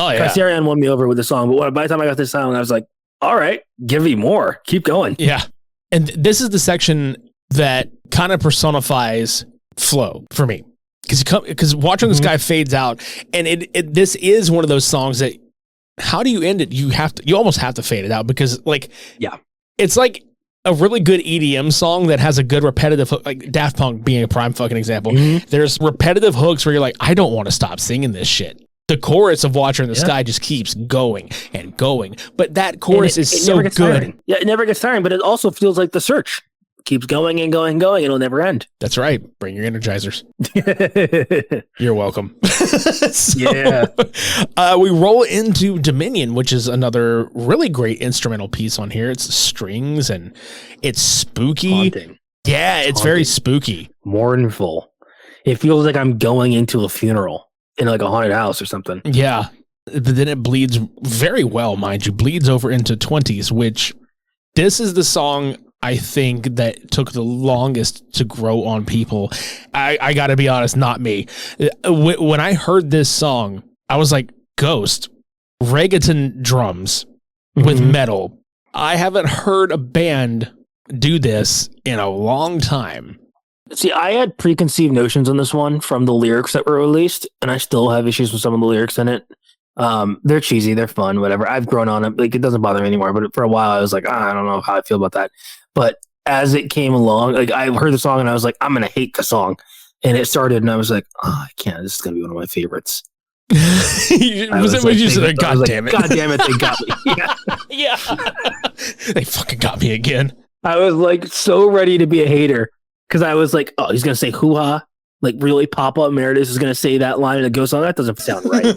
Oh yeah, Kaiserion won me over with the song, but by the time I got this song, I was like, all right, give me more, keep going. Yeah, and this is the section that kind of personifies flow for me, because watching this guy fades out, and this is one of those songs that, how do you end it? You almost have to fade it out, because it's like a really good EDM song that has a good repetitive hook, like Daft Punk being a prime fucking example. There's repetitive hooks where you're like, I don't want to stop singing this shit. The chorus of Watcher in the Sky just keeps going and going, but that chorus is so good. Tiring. Yeah, it never gets tiring, but it also feels like The Search. Keeps going and going and going. It'll never end. That's right. Bring your energizers. You're welcome. We roll into Dominion, which is another really great instrumental piece on here. It's strings and it's spooky. Haunting. Yeah, it's very spooky. Mournful. It feels like I'm going into a funeral in like a haunted house or something. Yeah. But then it bleeds very well, mind you. Bleeds over into 20s, which this is the song I think that took the longest to grow on people. I got to be honest, not me. When I heard this song, I was like, Ghost, reggaeton drums with metal. I haven't heard a band do this in a long time. See, I had preconceived notions on this one from the lyrics that were released, and I still have issues with some of the lyrics in it. They're cheesy, they're fun, whatever. I've grown on it. Like, it doesn't bother me anymore, but for a while I was like, I don't know how I feel about that. But as it came along, like, I heard the song and I was like, I'm going to hate the song. And it started and I was like, oh, I can't. This is going to be one of my favorites. God damn it. God damn it, they got me. Yeah. They fucking got me again. I was like so ready to be a hater because I was like, oh, he's going to say hoo-ha. Like, really, Papa Emeritus is going to say that line in a Ghost song? That doesn't sound right.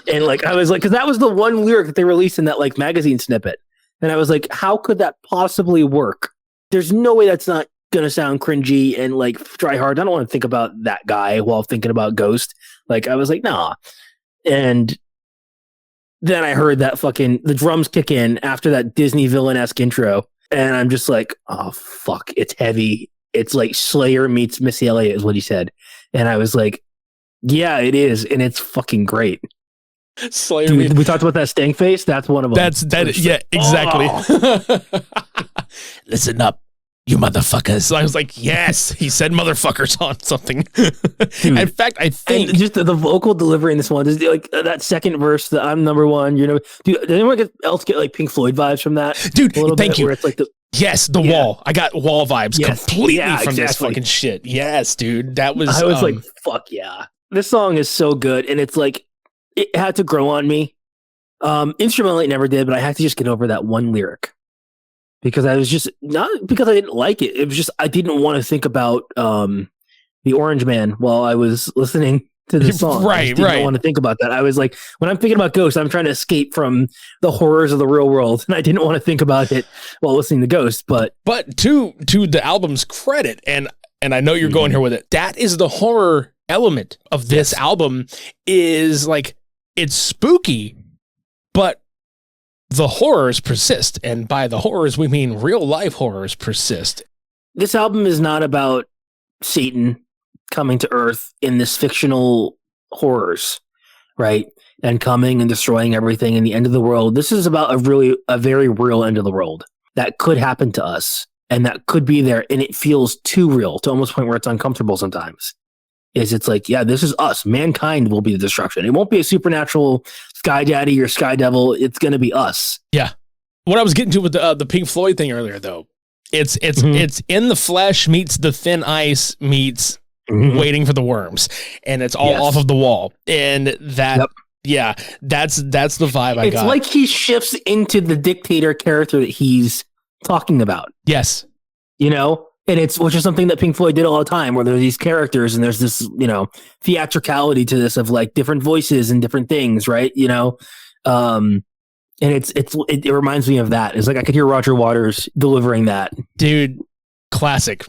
And like, I was like, because that was the one lyric that they released in that like magazine snippet. And I was like, how could that possibly work? There's no way that's not going to sound cringy and like try hard. I don't want to think about that guy while thinking about Ghost. Like, I was like, nah. And then I heard that the drums kick in after that Disney villain-esque intro. And I'm just like, oh, fuck. It's heavy. It's like Slayer meets Missy Elliott is what he said. And I was like, yeah, it is. And it's fucking great. Slayer. Dude, we talked about that stank face. That's one of them. Yeah, exactly. Oh. Listen up, you motherfuckers. I was like, yes, he said motherfuckers on something. Dude, in fact, I think just the vocal delivery in this one is like that second verse, that I'm number one. You know, dude, did anyone else get like Pink Floyd vibes from that? Dude, thank you. Where it's like the wall. I got wall vibes completely from this fucking shit. Yes, dude. That was. I was like, fuck yeah. This song is so good, and it's like it had to grow on me. Instrumentally, it never did, but I had to just get over that one lyric because I was just not because I didn't like it. It was just I didn't want to think about the Orange Man while I was listening to the song. I didn't want to think about that. I was like, when I'm thinking about Ghost, I'm trying to escape from the horrors of the real world, and I didn't want to think about it while listening to Ghost. But to the album's credit, and I know you're going here with it, that is the horror element of this album. Is like, it's spooky, but the horrors persist, and by the horrors we mean real life horrors persist. This album is not about Satan coming to Earth in this fictional horrors, right? And coming and destroying everything in the end of the world. This is about a very real end of the world that could happen to us, and that could be there, and it feels too real to almost the point where it's uncomfortable sometimes. It's like, yeah, this is us. Mankind will be the destruction. It won't be a supernatural Sky Daddy or Sky Devil. It's going to be us. Yeah. What I was getting to with the Pink Floyd thing earlier, though, it's in the flesh meets the thin ice meets waiting for the worms, and it's all off of the wall, and that that's the vibe I got. It's like he shifts into the dictator character that he's talking about. Yes, you know. And which is something that Pink Floyd did all the time, where there are these characters and there's this, you know, theatricality to this of like different voices and different things, right? You know, and it reminds me of that. It's like I could hear Roger Waters delivering that, dude. Classic.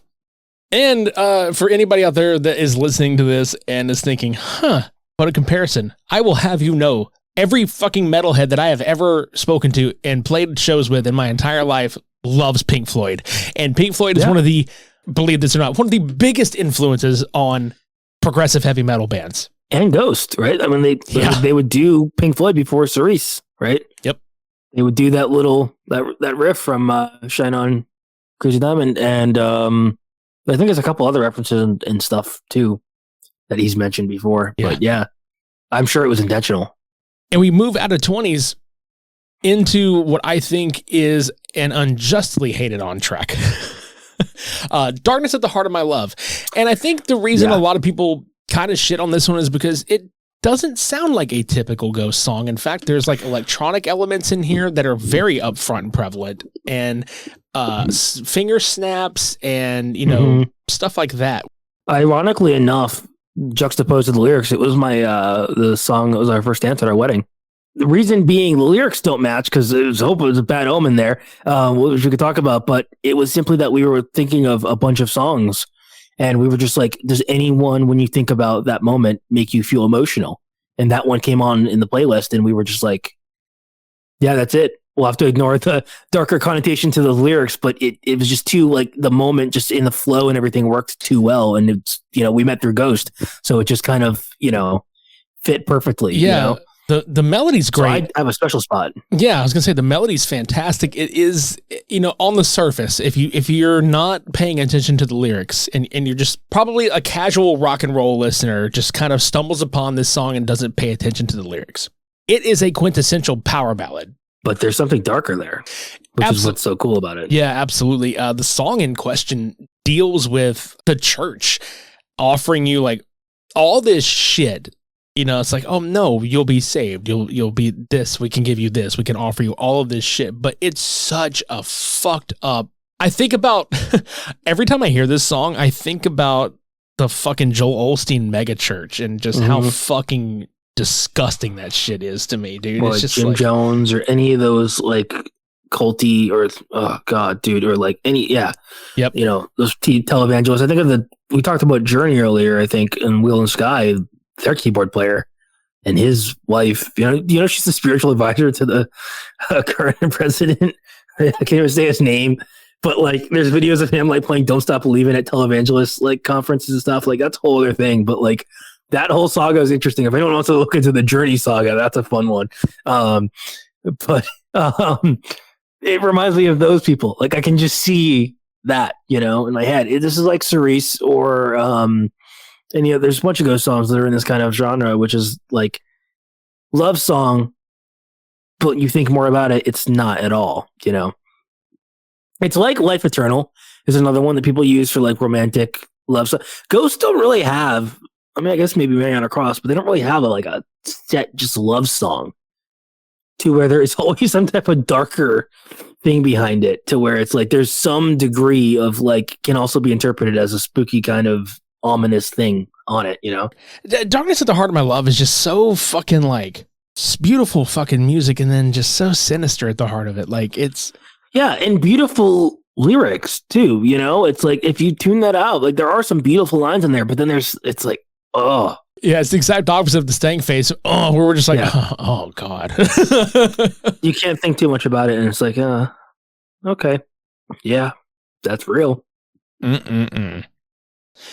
And for anybody out there that is listening to this and is thinking, what a comparison! I will have you know, every fucking metalhead that I have ever spoken to and played shows with in my entire life loves Pink Floyd. And Pink Floyd is one of the, believe this or not, one of the biggest influences on progressive heavy metal bands. and Ghost, right? I mean, they would do Pink Floyd before Cerise, right? Yep. They would do that little that riff from Shine On Crazy Diamond, and I think there's a couple other references and stuff too that he's mentioned before. Yeah. But yeah, I'm sure it was intentional. And we move out of 20s into what I think is an unjustly hated on track. Darkness at the Heart of My Love. And I think the reason a lot of people kind of shit on this one is because it doesn't sound like a typical Ghost song. In fact, there's like electronic elements in here that are very upfront and prevalent, and finger snaps and, you know, stuff like that. Ironically enough, juxtaposed to the lyrics, it was the song that was our first dance at our wedding. The reason being the lyrics don't match because it was a bad omen there, which we could talk about, but it was simply that we were thinking of a bunch of songs and we were just like, does anyone, when you think about that moment, make you feel emotional? And that one came on in the playlist and we were just like, yeah, that's it. We'll have to ignore the darker connotation to the lyrics, but it was just too, like, the moment just in the flow and everything worked too well. And it's, you know, we met through Ghost. So it just kind of, you know, fit perfectly. Yeah. You know? The melody's great. So I have a special spot. Yeah, I was gonna say the melody's fantastic. It is, you know, on the surface, if you're not paying attention to the lyrics and you're just probably a casual rock and roll listener, just kind of stumbles upon this song and doesn't pay attention to the lyrics. It is a quintessential power ballad. But there's something darker there, which is what's so cool about it. Yeah, absolutely. The song in question deals with the church offering you like all this shit. You know, it's like, oh no, you'll be saved. You'll be this. We can give you this. We can offer you all of this shit. But it's such a fucked up. I think about every time I hear this song, I think about the fucking Joel Osteen mega church and just how fucking disgusting that shit is to me, dude. Or it's like just Jim like, Jones or any of those like culty or oh god, dude, or like any you know, those televangelists. I think of we talked about Journey earlier. I think in Wheel and Sky, their keyboard player and his wife. You know, she's the spiritual advisor to the current president. I can't even say his name, but like, there's videos of him like playing "Don't Stop Believing" at televangelist like conferences and stuff. Like, that's a whole other thing. But like, that whole saga is interesting. If anyone wants to look into the Journey saga, that's a fun one. But it reminds me of those people. Like, I can just see that, you know, in my head. This is like Cerise or and yeah, there's a bunch of Ghost songs that are in this kind of genre, which is like love song, but you think more about it, it's not at all, you know. It's like Life Eternal is another one that people use for like romantic love song. Ghosts don't really have, I mean, I guess maybe Mariana Cross, but they don't really have a set just love song to where there is always some type of darker thing behind it, to where it's like there's some degree of like can also be interpreted as a spooky kind of ominous thing on it, you know. Darkness at the Heart of My Love is just so fucking like it's beautiful fucking music, and then just so sinister at the heart of it. Like, it's and beautiful lyrics too, you know. It's like if you tune that out, like there are some beautiful lines in there, but then it's like, oh yeah, it's the exact opposite of the Stank Face. Oh, where we're just like, oh god. You can't think too much about it, and it's like, okay, yeah, that's real.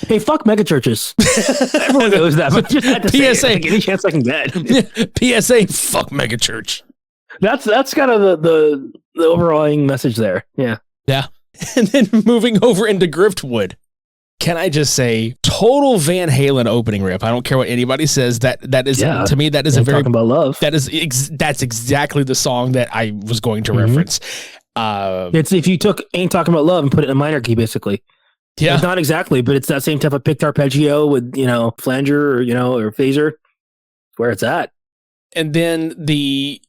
Hey, fuck megachurches. Everyone knows that, but just had to PSA. say it, like, any chance I can get. PSA, fuck megachurch. That's kind of the overall message there. Yeah. Yeah. And then moving over into Griftwood. Can I just say, total Van Halen opening riff. I don't care what anybody says. That is to me, that is a very talking about love. That's exactly the song that I was going to reference. It's if you took Ain't Talking About Love and put it in a minor key, basically. Yeah, it's not exactly, but it's that same type of picked arpeggio with, you know, flanger or, you know, or phaser, where it's at. And then the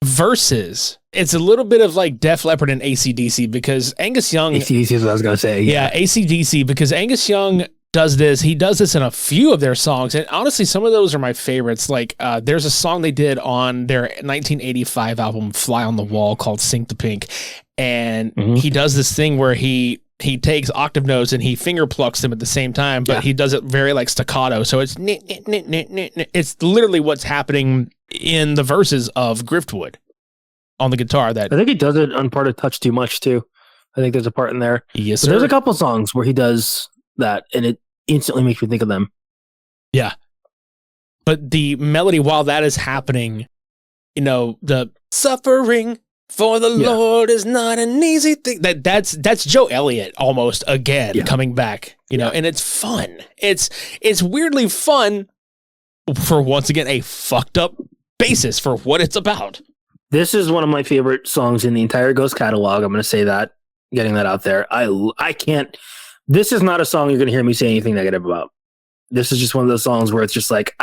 verses, it's a little bit of like Def Leppard and AC/DC, because Angus Young. AC/DC is what I was going to say. Yeah, AC/DC, because Angus Young does this. He does this in a few of their songs. And honestly, some of those are my favorites. Like there's a song they did on their 1985 album, Fly on the Wall, called Sink the Pink. And he does this thing where he takes octave notes and he finger plucks them at the same time, but he does it very like staccato. So it's it's literally what's happening in the verses of Griftwood on the guitar. That I think he does it on part of Touch Too Much too. I think there's a part in there. Yes, sir. There's a couple songs where he does that, and it instantly makes me think of them. Yeah. But the melody while that is happening, you know, the suffering for the Lord is not an easy thing. That's Joe Elliott almost again coming back, you know, and it's fun. It's weirdly fun for, once again, a fucked up basis for what it's about. This is one of my favorite songs in the entire Ghost catalog. I'm going to say that, getting that out there. I can't. This is not a song you're going to hear me say anything negative about. This is just one of those songs where it's just like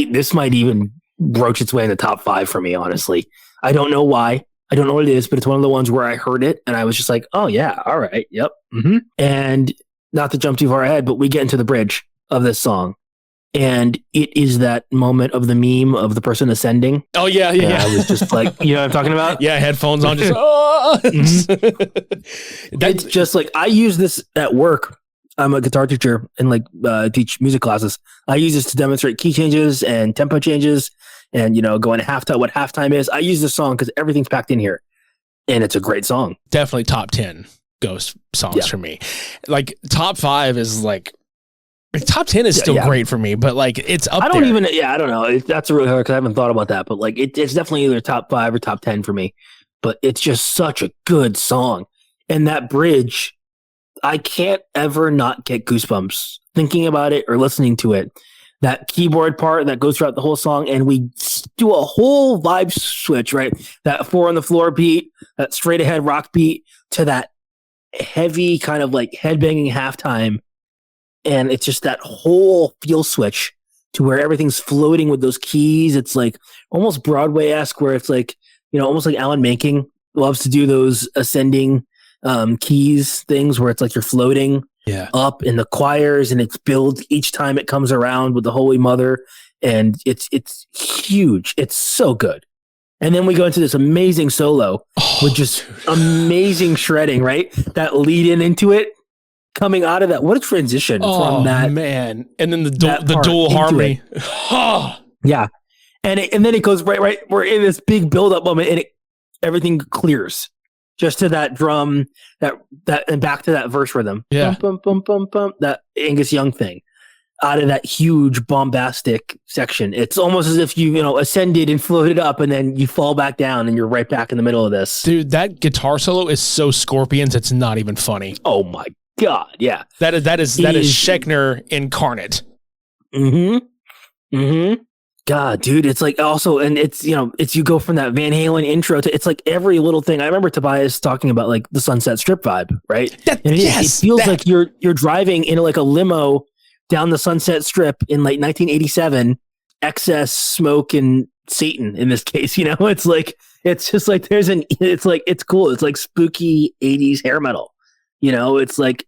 this might even broach its way in the top 5 for me. Honestly, I don't know why. I don't know what it is, but it's one of the ones where I heard it and I was just like, oh yeah, all right, yep. Mm-hmm. And not to jump too far ahead, but we get into the bridge of this song. And it is that moment of the meme of the person ascending. Oh, yeah. I was just like, you know what I'm talking about? Yeah, headphones on. Just, It's just like, I use this at work. I'm a guitar teacher and like teach music classes. I use this to demonstrate key changes and tempo changes and, you know, going halftime, what halftime is. I use this song because everything's packed in here. And it's a great song. Definitely top 10 Ghost songs for me. Like, top 5 is like... Top 10 is still great for me, but like it's up there. I don't know. That's really hard because I haven't thought about that, but like it's definitely either top 5 or top 10 for me. But it's just such a good song. And that bridge, I can't ever not get goosebumps thinking about it or listening to it. That keyboard part that goes throughout the whole song, and we do a whole vibe switch, right? That 4 on the floor beat, that straight ahead rock beat to that heavy kind of like headbanging halftime. And it's just that whole feel switch to where everything's floating with those keys. It's like almost Broadway-esque, where it's like, you know, almost like Alan Menken loves to do those ascending keys things where it's like you're floating up in the choirs, and it's built each time it comes around with the Holy Mother. And it's huge. It's so good. And then we go into this amazing solo with just amazing shredding, right? That lead into it. Coming out of that, what a transition from that, man! And then the dual harmony, yeah, and then it goes right. We're in this big build up moment, and everything clears just to that drum, that and back to that verse rhythm, bum, bum, bum, bum, that Angus Young thing. Out of that huge bombastic section, it's almost as if you ascended and floated up, and then you fall back down, and you're right back in the middle of this. Dude, that guitar solo is so Scorpions, it's not even funny. Oh my God, yeah. That is Schechner incarnate. God, dude, it's like also, and it's you go from that Van Halen intro to it's like every little thing. I remember Tobias talking about like the Sunset Strip vibe, right? It feels like you're driving in like a limo down the Sunset Strip in like 1987. Excess, smoke, and Satan in this case. It's like it's just like it's cool. It's like spooky 80s hair metal. It's like,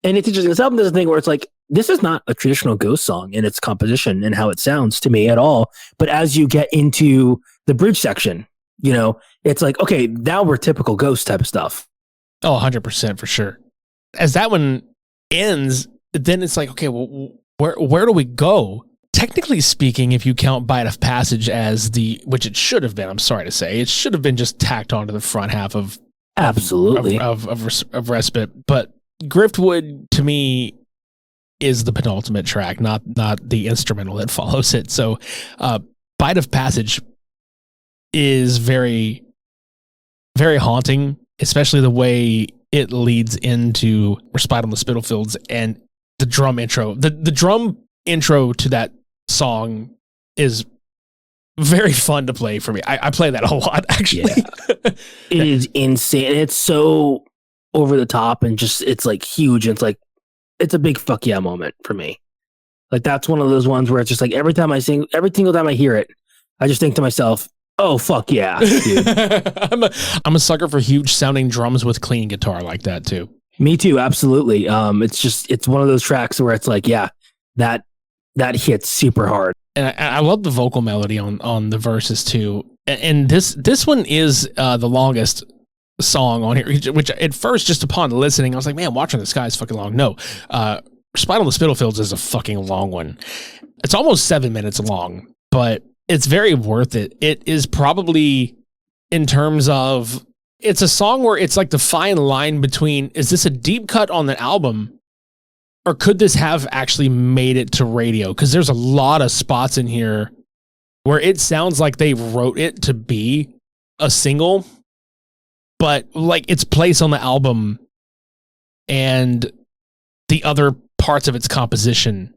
and it's interesting. This album does a thing where it's like, this is not a traditional Ghost song in its composition and how it sounds to me at all. But as you get into the bridge section, it's like, okay, now we're typical Ghost type of stuff. Oh, 100% for sure. As that one ends, then it's like, okay, well, where do we go? Technically speaking, if you count Bite of Passage as which it should have been, I'm sorry to say, it should have been just tacked onto the front half of Absolutely. Of Respite. But Griftwood, to me, is the penultimate track, not the instrumental that follows it. So Bite of Passage is very, very haunting, especially the way it leads into Respite on the Spitalfields and the drum intro. The drum intro to that song is very fun to play for me. I play that a lot, actually. Yeah. It is insane. It's so over the top and just, it's like huge. It's like, it's a big fuck yeah moment for me. Like, that's one of those ones where it's just like, every single time I hear it, I just think to myself, oh, fuck yeah, dude. I'm a sucker for huge sounding drums with clean guitar like that too. Me too. Absolutely. It's one of those tracks where it's like, yeah, that hits super hard. And I love the vocal melody on the verses too. And this one is the longest song on here, which at first, just upon listening, I was like, man, Watching the Sky is fucking long. No, Respite on the Spitalfields is a fucking long one. It's almost 7 minutes long, but it's very worth it. It is probably, in terms of, it's a song where it's like the fine line between, is this a deep cut on the album, or could this have actually made it to radio? Because there's a lot of spots in here where it sounds like they wrote it to be a single, but like its place on the album and the other parts of its composition,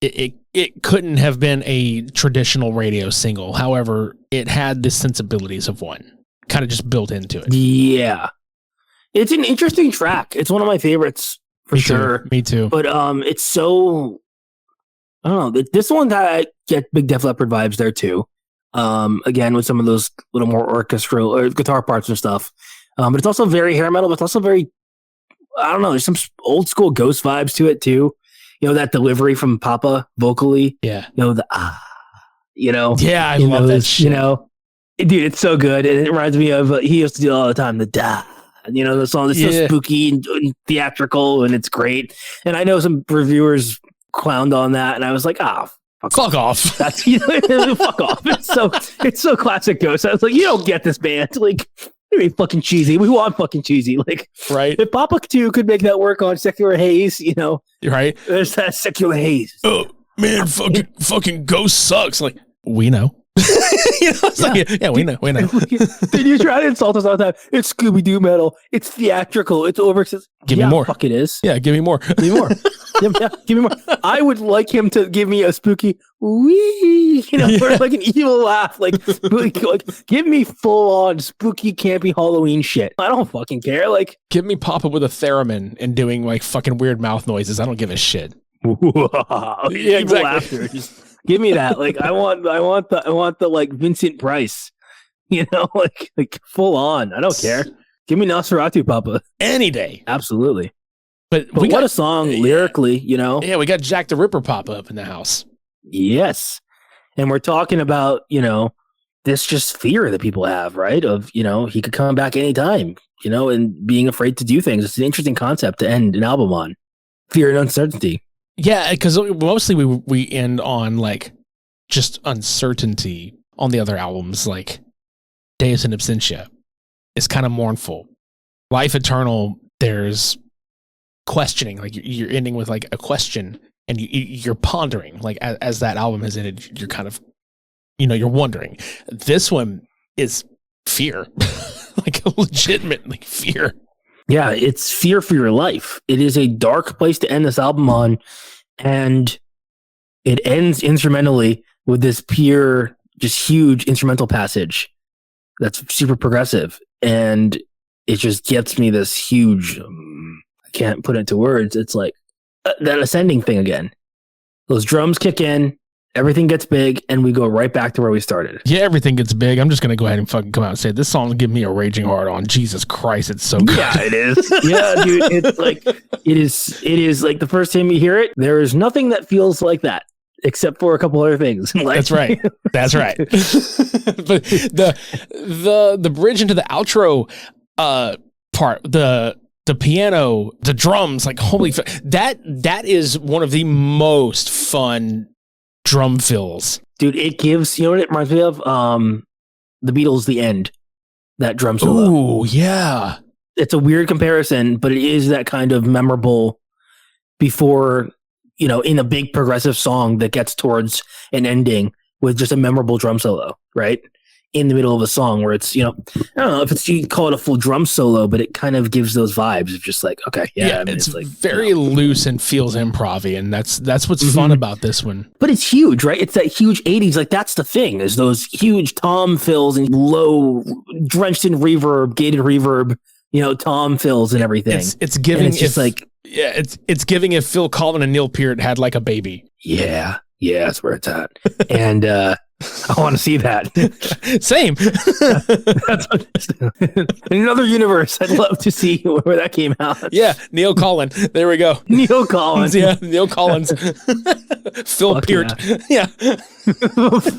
it couldn't have been a traditional radio single. However, it had the sensibilities of one, kind of just built into it. Yeah. It's an interesting track. It's one of my favorites for sure. Me too. But it's so, I don't know. This one I get big Def Leppard vibes there too. Again, with some of those little more orchestral or guitar parts and stuff. But it's also very hair metal, but it's also very, I don't know, there's some old school Ghost vibes to it too. You know, that delivery from Papa vocally. Yeah. You know, Yeah, I love that shit. You know, dude, it's so good. And it reminds me of, he used to do all the time, the da. You know, the song is so spooky and theatrical, and it's great. And I know some reviewers clowned on that, and I was like, fuck off. That's, you know, fuck off. It's so classic Ghost. I was like, you don't get this band. Like, be fucking cheesy. We want fucking cheesy. Like, right. If Papa 2 could make that work on Secular Haze, you know, right. There's that Secular Haze. Oh man, fucking Ghost sucks. Like, we know. You know, it's like, we know. Did you try to insult us all the time? It's Scooby-Doo metal. It's theatrical. It's over. Give me more. Fuck, it is. Yeah, give me more. Give me more. Give me more. I would like him to give me a spooky wee, you know, or like an evil laugh, like give me full on spooky, campy Halloween shit. I don't fucking care. Like, give me Papa with a theremin and doing like fucking weird mouth noises. I don't give a shit. Yeah, exactly. Laughter. Just give me that. Like, I want the like Vincent Price, you know, like full on. I don't care. Give me Nosferatu, Papa, any day. Absolutely. But what a song lyrically, you know. Yeah, we got Jack the Ripper Papa up in the house. Yes, and we're talking about, you know, this just fear that people have, right? Of, you know, he could come back anytime, you know, and being afraid to do things. It's an interesting concept to end an album on. Fear and uncertainty. Yeah, because mostly we end on like just uncertainty. On the other albums, like Deus in Absentia, is kind of mournful. Life Eternal, there's questioning. Like you're ending with like a question, and you're pondering. Like as that album has ended, you're kind of, you know, you're wondering. This one is fear, like legitimately fear. Yeah, it's fear for your life. It is a dark place to end this album on, and it ends instrumentally with this pure, just huge instrumental passage that's super progressive, and it just gets me this huge, I can't put it into words, it's like that ascending thing again. Those drums kick in, everything gets big, and we go right back to where we started. Yeah, everything gets big. I'm just going to go ahead and fucking come out and say this song give me a raging hard on. Jesus Christ, it's so good. Yeah, it is. Yeah, dude, it's like, it is like the first time you hear it, there is nothing that feels like that, except for a couple other things. Like, that's right. That's right. But the bridge into the outro part, the piano, the drums, like holy, that is one of the most fun drum fills. Dude, it gives, you know what it reminds me of? The Beatles, The End, that drum solo. Oh, yeah. It's a weird comparison, but it is that kind of memorable before, you know, in a big progressive song that gets towards an ending with just a memorable drum solo, right? In the middle of a song where it's, you know, I don't know if you call it a full drum solo, but it kind of gives those vibes of just like, okay, yeah. I mean, it's like, very you know, loose and feels improv-y, and that's what's fun about this one. But it's huge, right? It's that huge 80s, like that's the thing, is those huge tom fills and low, drenched in reverb, gated reverb, you know, tom fills and everything. It's giving, and it's just like, yeah, it's giving if Phil Collin and Neil Peart had like a baby. Yeah, that's where it's at. And I want to see that. Same. In another universe, I'd love to see where that came out. Yeah, Neil Collin. There we go. Neil Collins. Yeah, Neil Collins. Phil Fuck Peart. Yeah.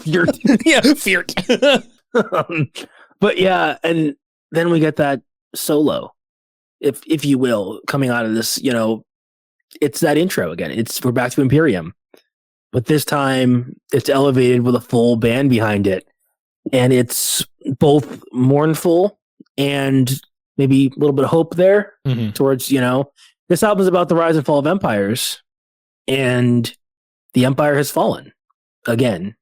Peart. Yeah, Peart. But yeah, and then we get that solo, if you will, coming out of this, you know, it's that intro again. We're back to Imperium. But this time, it's elevated with a full band behind it. And it's both mournful and maybe a little bit of hope there towards, you know, This album is about the rise and fall of empires, and the empire has fallen. Again,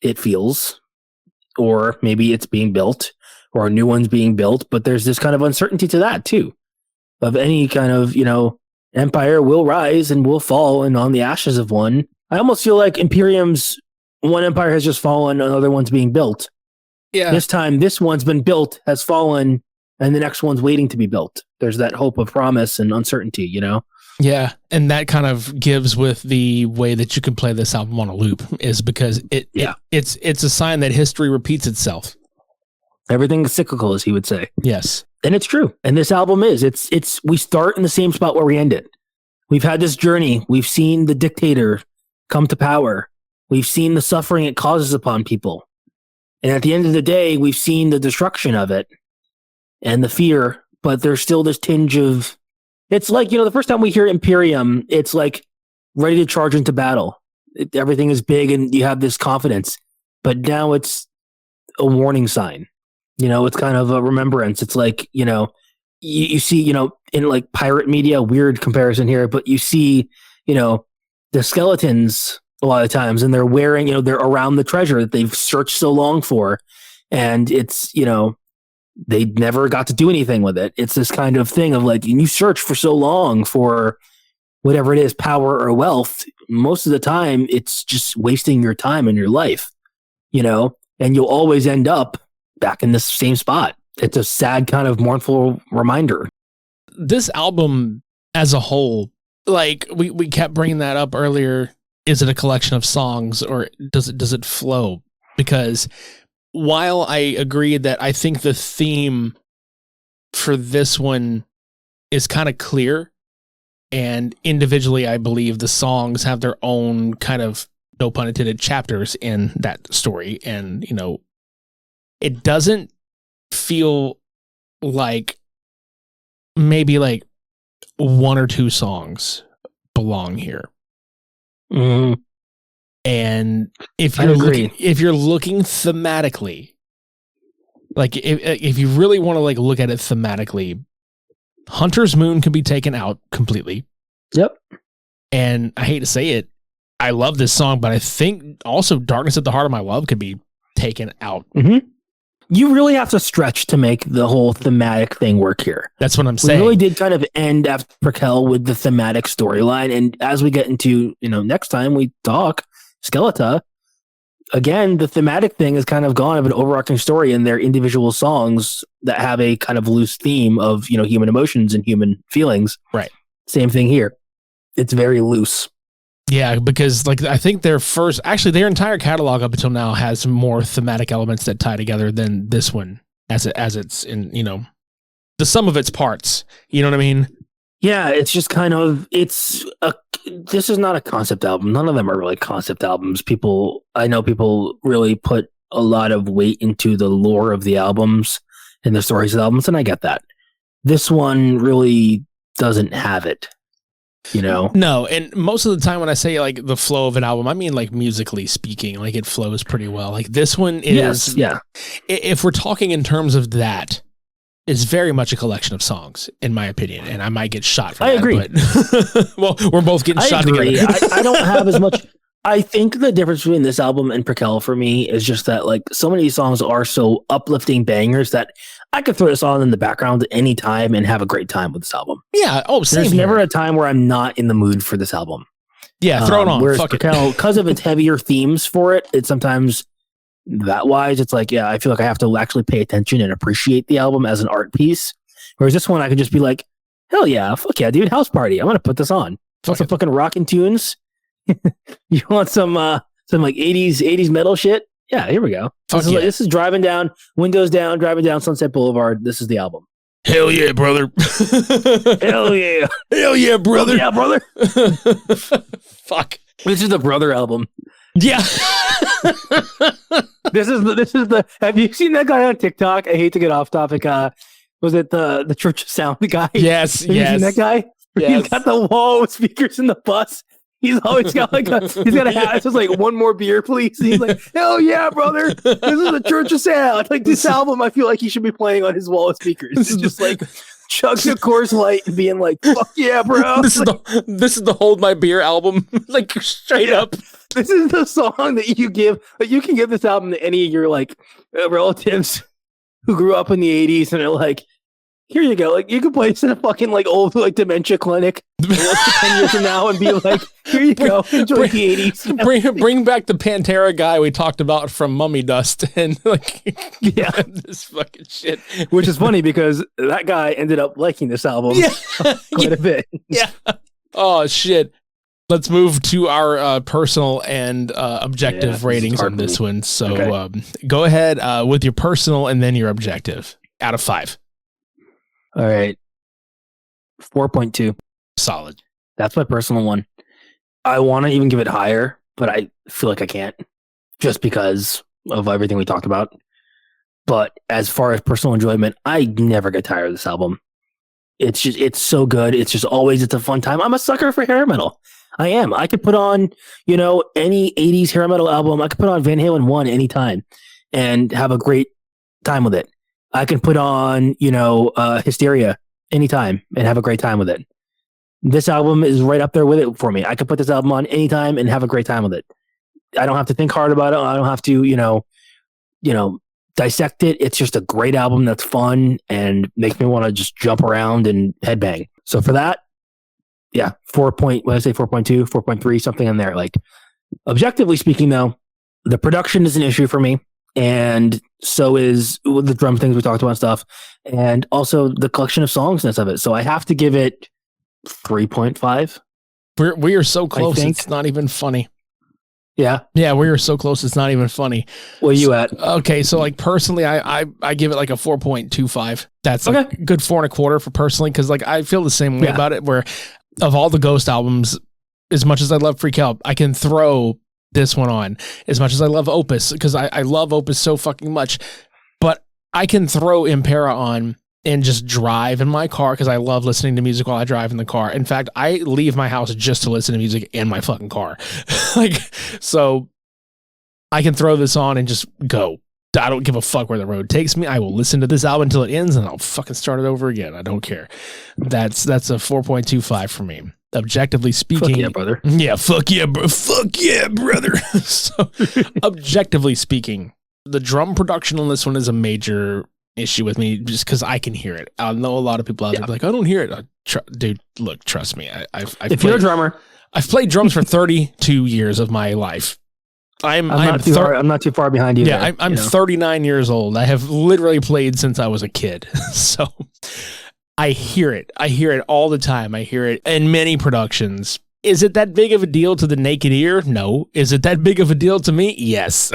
it feels, or maybe it's being built, or a new one's being built, but there's this kind of uncertainty to that too. Of any kind of, empire will rise and will fall, and on the ashes of one. I almost feel like Imperium's one empire has just fallen, another one's being built. Yeah. This time, this one's been built, has fallen, and the next one's waiting to be built. There's that hope of promise and uncertainty, Yeah, and that kind of gives with the way that you can play this album on a loop, is because it's a sign that history repeats itself. Everything is cyclical, as he would say. Yes. And it's true. And this album is. It's we start in the same spot where we end it. We've had this journey. We've seen the dictator come to power. We've seen the suffering it causes upon people. And at the end of the day, we've seen the destruction of it and the fear, but there's still this tinge of, it's like, the first time we hear Imperium, it's like ready to charge into battle. Everything is big and you have this confidence, but now it's a warning sign. It's kind of a remembrance. It's like, you see, in like pirate media, weird comparison here, but you see, the skeletons a lot of times, and they're wearing, they're around the treasure that they've searched so long for. And it's, they never got to do anything with it. It's this kind of thing of like, you search for so long for whatever it is, power or wealth. Most of the time, it's just wasting your time and your life, and you'll always end up back in this same spot. It's a sad kind of mournful reminder. This album as a whole, like we kept bringing that up earlier. Is it a collection of songs, or does it flow? Because while I agree that I think the theme for this one is kind of clear, and individually I believe the songs have their own kind of, no pun intended, chapters in that story, and it doesn't feel like maybe like one or two songs belong here. Mm-hmm. And if you're looking thematically, like if you really want to like look at it thematically, Hunter's Moon can be taken out completely. Yep. And I hate to say it, I love this song, but I think also Darkness at the Heart of My Love could be taken out. Mm-hmm. You really have to stretch to make the whole thematic thing work here. That's what I'm saying. We really did kind of end after Raquel with the thematic storyline. And as we get into, next time we talk Skeletá, again, the thematic thing is kind of gone of an overarching story in their individual songs that have a kind of loose theme of, human emotions and human feelings. Right. Same thing here. It's very loose. Yeah, because like I think their entire catalog up until now has more thematic elements that tie together than this one, as it's in the sum of its parts. You know what I mean? Yeah, it's just kind of this is not a concept album. None of them are really concept albums. I know people really put a lot of weight into the lore of the albums and the stories of the albums, and I get that. This one really doesn't have it. No, and most of the time when I say like the flow of an album, I mean like musically speaking, like it flows pretty well. Like this one is, yeah. If we're talking in terms of that, it's very much a collection of songs, in my opinion, and I might get shot for that. I agree. But well, we're both getting shot together. I don't have as much. I think the difference between this album and Prequel for me is just that like so many of these songs are so uplifting bangers that I could throw this on in the background at any time and have a great time with this album. Yeah. Oh, same There's here. never a time where I'm not in the mood for this album. Yeah, throw it on. Whereas Fuck Prequel, because of its heavier themes for it, it's sometimes that wise. It's like, yeah, I feel like I have to actually pay attention and appreciate the album as an art piece. Whereas this one, I could just be like, hell yeah, fuck yeah, dude, house party. I'm gonna put this on. Want some fucking rockin' tunes? You want some like 80s metal shit? Yeah, here we go. This is driving down, windows down, driving down Sunset Boulevard. This is the album. Hell yeah, brother. Hell yeah. Hell yeah, brother. Yeah, brother. Fuck. This is the Brother album. Yeah. This is the have you seen that guy on TikTok? I hate to get off topic. Was it the Church of Sound guy? Yes. Have you seen that guy? Yes. He's got the wall with speakers in the bus. He's always got he's got a hat. It's just like, one more beer, please. And he's like, hell yeah, brother. This is the Church of Sound. Like this album, I feel like he should be playing on his wall of speakers. It's just like chugs a Coors Light and being like, "Fuck yeah, bro!" This is the Hold My Beer album, like straight up. This is the song that you give. Like, you can give this album to any of your like relatives who grew up in the '80s, and they're like, "Here you go." Like, you can play this in a fucking like old like dementia clinic 10 years from now and be like, "Here you go, enjoy the '80s." Bring back the Pantera guy we talked about from Mummy Dust, and like, this fucking shit. Which is funny because that guy ended up liking this album quite a bit. Yeah. Oh shit. Let's move to our personal and objective ratings on this one. So go ahead with your personal and then your objective out of 5. All right. 4.2. Solid. That's my personal one. I want to even give it higher, but I feel like I can't just because of everything we talked about. But as far as personal enjoyment, I never get tired of this album. It's so good. It's a fun time. I'm a sucker for hair metal. I am. I could put on, any 80s hair metal album. I could put on Van Halen 1 anytime and have a great time with it. I can put on, Hysteria anytime and have a great time with it. This album is right up there with it for me. I could put this album on anytime and have a great time with it. I don't have to think hard about it. I don't have to, dissect it. It's just a great album that's fun and makes me want to just jump around and headbang. So for that, 4.2, 4.3, something in there. Like, objectively speaking, though, the production is an issue for me, and so is the drum things we talked about and stuff, and also the collection of songsness of it. So I have to give it 3.5. We are so close. It's not even funny. Yeah, we are so close. It's not even funny. Where you at? Okay, so like personally, I give it like a 4.25. That's like a good 4.25 for personally, because like I feel the same way about it. Where of all the Ghost albums, as much as I love Freak Out, I can throw this one on. As much as I love Opus, because I love Opus so fucking much, but I can throw Impera on and just drive in my car because I love listening to music while I drive in the car. In fact, I leave my house just to listen to music in my fucking car. So I can throw this on and just go. I don't give a fuck where the road takes me. I will listen to this album until it ends and I'll fucking start it over again. I don't care. That's a 4.25 for me. Objectively speaking. Fuck yeah, brother. Yeah, fuck yeah, bro. Fuck yeah, brother. So, objectively speaking, the drum production on this one is a major issue with me just because I can hear it. I know a lot of people out there be like, I don't hear it. Dude, look, trust me. You're a drummer. I've played drums for 32 years of my life. I'm not too far behind you. Yeah, I'm 39 years old. I have literally played since I was a kid. So I hear it. I hear it all the time. I hear it in many productions. Is it that big of a deal to the naked ear? No. Is it that big of a deal to me? Yes.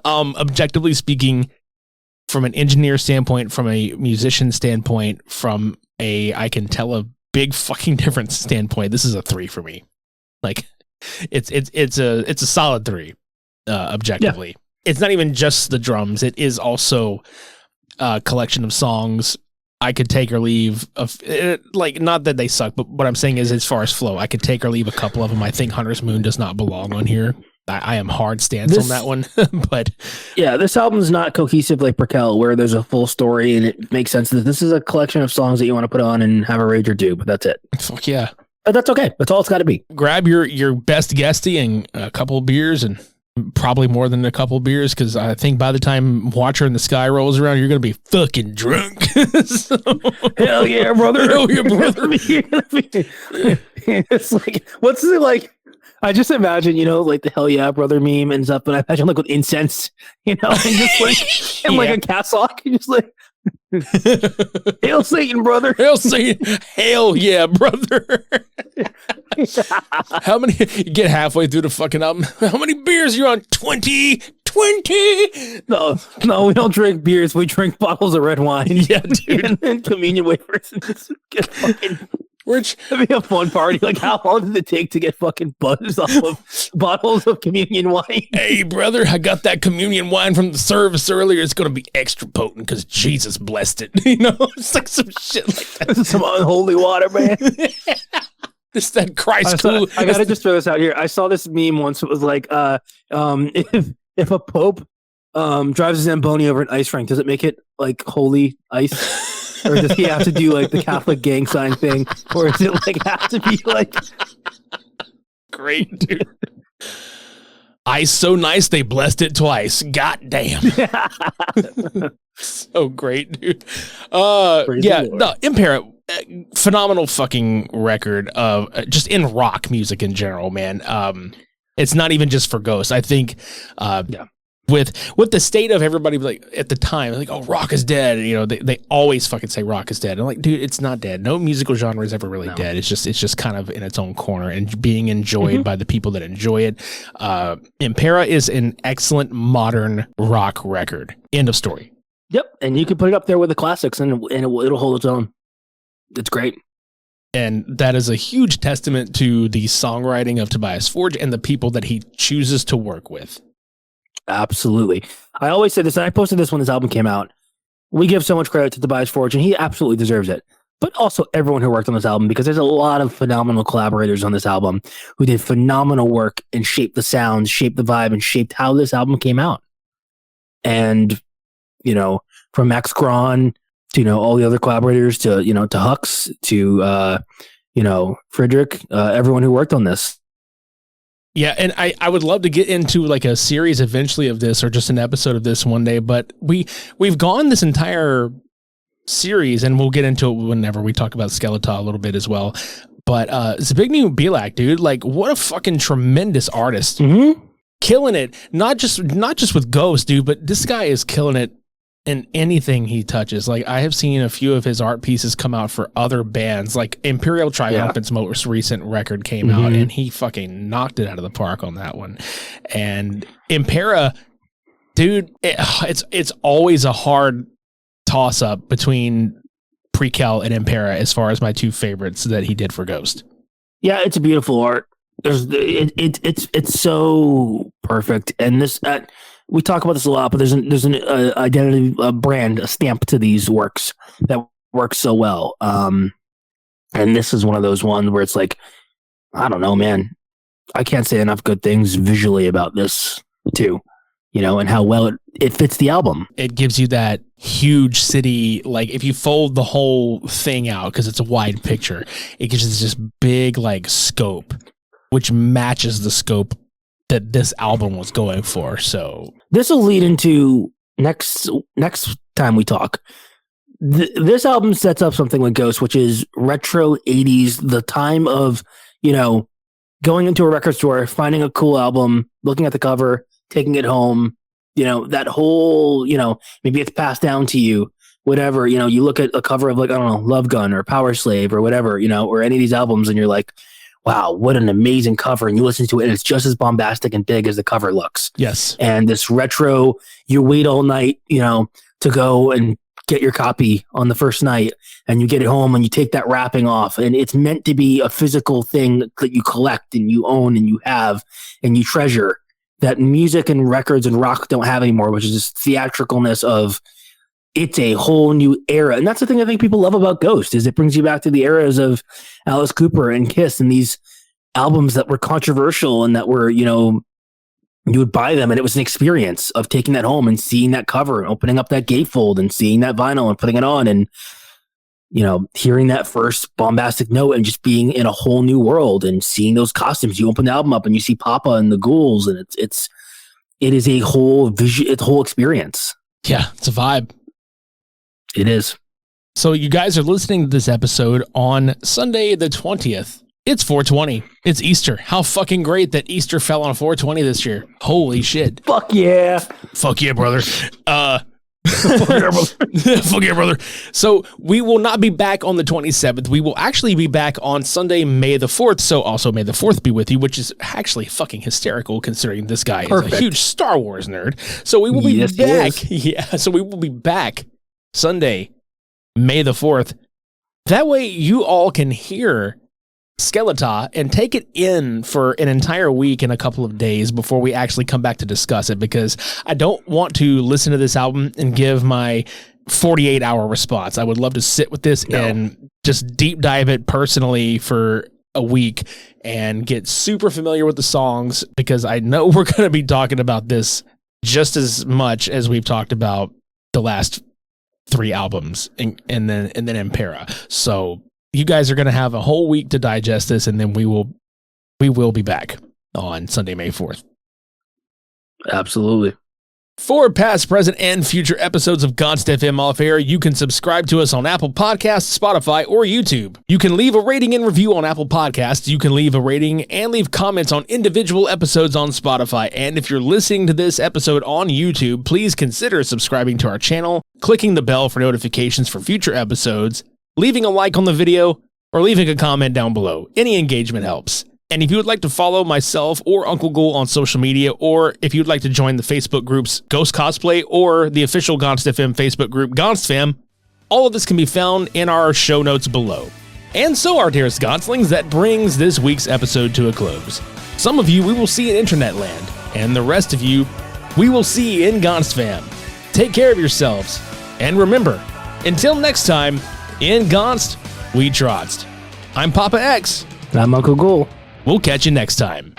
Objectively speaking, from an engineer standpoint, from a musician standpoint, from I can tell a big fucking difference standpoint, this is a 3 for me. Like, it's a solid 3. Objectively, it's not even just the drums. It is also a collection of songs. I could take or leave of like, not that they suck, but what I'm saying is, as far as flow, I could take or leave a couple of them. I think Hunter's Moon does not belong on here. I am hard stance on that one, but this album's not cohesive like Perkel, where there's a full story and it makes sense. This is a collection of songs that you want to put on and have a rage or do, but that's it. Fuck yeah, but that's okay. That's all it's got to be. Grab your best guesty and a couple of beers, and probably more than a couple beers, because I think by the time Watcher in the Sky rolls around, you're going to be fucking drunk. So, hell yeah, brother. Hell yeah, brother. It's like, what's it like? I just imagine, like the hell yeah, brother meme and stuff, but I imagine like with incense, and just like, and like a cassock, and just like, hail Satan, brother. Hail Satan. Hell yeah, brother. How many, get halfway through the fucking album, how many beers are you on? 20? No, we don't drink beers. We drink bottles of red wine. Yeah, dude. And communion wafers. Get fucking... That'd be a fun party. Like, how long does it take to get fucking buzzed off of bottles of communion wine? Hey, brother, I got that communion wine from the service earlier. It's going to be extra potent because Jesus blessed it. It's like some shit like that. This is some unholy water, man. This that Christ cool. I got to just throw this out here. I saw this meme once. It was like, if a pope drives a Zamboni over an ice rink, does it make it like holy ice? Or does he have to do like the Catholic gang sign thing? Or is it like have to be like great, dude? Ice so nice they blessed it twice. God damn. So great, dude. No, Impera, phenomenal fucking record of just in rock music in general, man. It's not even just for Ghost. I think with the state of everybody like at the time, like, oh, rock is dead. You know, they always fucking say rock is dead. I'm like, dude, it's not dead. No musical genre is ever really dead. It's just kind of in its own corner and being enjoyed by the people that enjoy it. Impera is an excellent modern rock record. End of story. Yep, and you can put it up there with the classics, and it'll hold its own. It's great. And that is a huge testament to the songwriting of Tobias Forge and the people that he chooses to work with. Absolutely. I always say this, and I posted this when this album came out. We give so much credit to Tobias Forge, and he absolutely deserves it. But also everyone who worked on this album, because there's a lot of phenomenal collaborators on this album who did phenomenal work and shaped the sound, shaped the vibe, and shaped how this album came out. And, you know, from Max Gron to, you know, all the other collaborators to, you know, to Hux to, you know, Friedrich, everyone who worked on this. Yeah, and I would love to get into like a series eventually of this or just an episode of this one day, but we've gone this entire series, and we'll get into it whenever we talk about Skeletá a little bit as well. But Zbigniew Bielak, dude, like what a fucking tremendous artist. Killing it. Not just with Ghost, dude, but this guy is killing it in anything he touches. Like I have seen a few of his art pieces come out for other bands, like Imperial Triumphant's most recent record came out, and he fucking knocked it out of the park on that one. And Impera, dude, it's always a hard toss up between Prequel and Impera as far as my two favorites that he did for Ghost. Yeah, it's a beautiful art. It's so perfect, and this. We talk about this a lot, but there's an identity, a brand, a stamp to these works that works so well. And this is one of those ones where it's like, I don't know, man. I can't say enough good things visually about this too, you know, and how well it fits the album. It gives you that huge city, like if you fold the whole thing out, because it's a wide picture, it gives you this big like scope, which matches the scope that this album was going for. So this will lead into next time we talk. This album sets up something with Ghost, which is retro 80s, the time of, you know, going into a record store, finding a cool album, looking at the cover, taking it home, you know, that whole, you know, maybe it's passed down to you, whatever, you know, you look at a cover of like, I don't know, Love Gun or Power Slave or whatever, you know, or any of these albums, and you're like, wow, what an amazing cover. And you listen to it and it's just as bombastic and big as the cover looks. Yes. And this retro, you wait all night, you know, to go and get your copy on the first night, and you get it home and you take that wrapping off, and it's meant to be a physical thing that you collect and you own and you have and you treasure, that music and records and rock don't have anymore, which is this theatricalness of it's a whole new era. And that's the thing I think people love about Ghost, is it brings you back to the eras of Alice Cooper and Kiss and these albums that were controversial and that were, you know, you would buy them and it was an experience of taking that home and seeing that cover and opening up that gatefold and seeing that vinyl and putting it on and, you know, hearing that first bombastic note and just being in a whole new world and seeing those costumes. You open the album up and you see Papa and the Ghouls, and it is a whole it's a whole experience. Yeah, it's a vibe. It is. So you guys are listening to this episode on Sunday the 20th. It's 420. It's Easter. How fucking great that Easter fell on 420 this year. Holy shit. Fuck yeah. Fuck yeah, brother. Fuck yeah, brother. So we will not be back on the 27th. We will actually be back on Sunday, May the 4th. So also May the 4th be with you, which is actually fucking hysterical considering this guy is a huge Star Wars nerd. So we will be back. Yeah. So we will be back Sunday, May the 4th. That way you all can hear Skeletá and take it in for an entire week and a couple of days before we actually come back to discuss it, because I don't want to listen to this album and give my 48-hour response. I would love to sit with this and just deep dive it personally for a week and get super familiar with the songs, because I know we're going to be talking about this just as much as we've talked about the last 3 albums and then Impera. So you guys are going to have a whole week to digest this, and then we will be back on Sunday, May 4th. Absolutely. For past, present, and future episodes of GonstFM Off Air, you can subscribe to us on Apple Podcasts, Spotify, or YouTube. You can leave a rating and review on Apple Podcasts. You can leave a rating and leave comments on individual episodes on Spotify. And if you're listening to this episode on YouTube, please consider subscribing to our channel, clicking the bell for notifications for future episodes, leaving a like on the video, or leaving a comment down below. Any engagement helps. And if you would like to follow myself or Uncle Ghoul on social media, or if you'd like to join the Facebook groups Ghost Cosplay or the official GonstFM Facebook group GonstFam, all of this can be found in our show notes below. And so, our dearest Gonslings, that brings this week's episode to a close. Some of you we will see in Internet Land, and the rest of you we will see in GonstFam. Take care of yourselves, and remember, until next time, in Gonst, we trotst. I'm Papa X. I'm Uncle Ghoul. We'll catch you next time.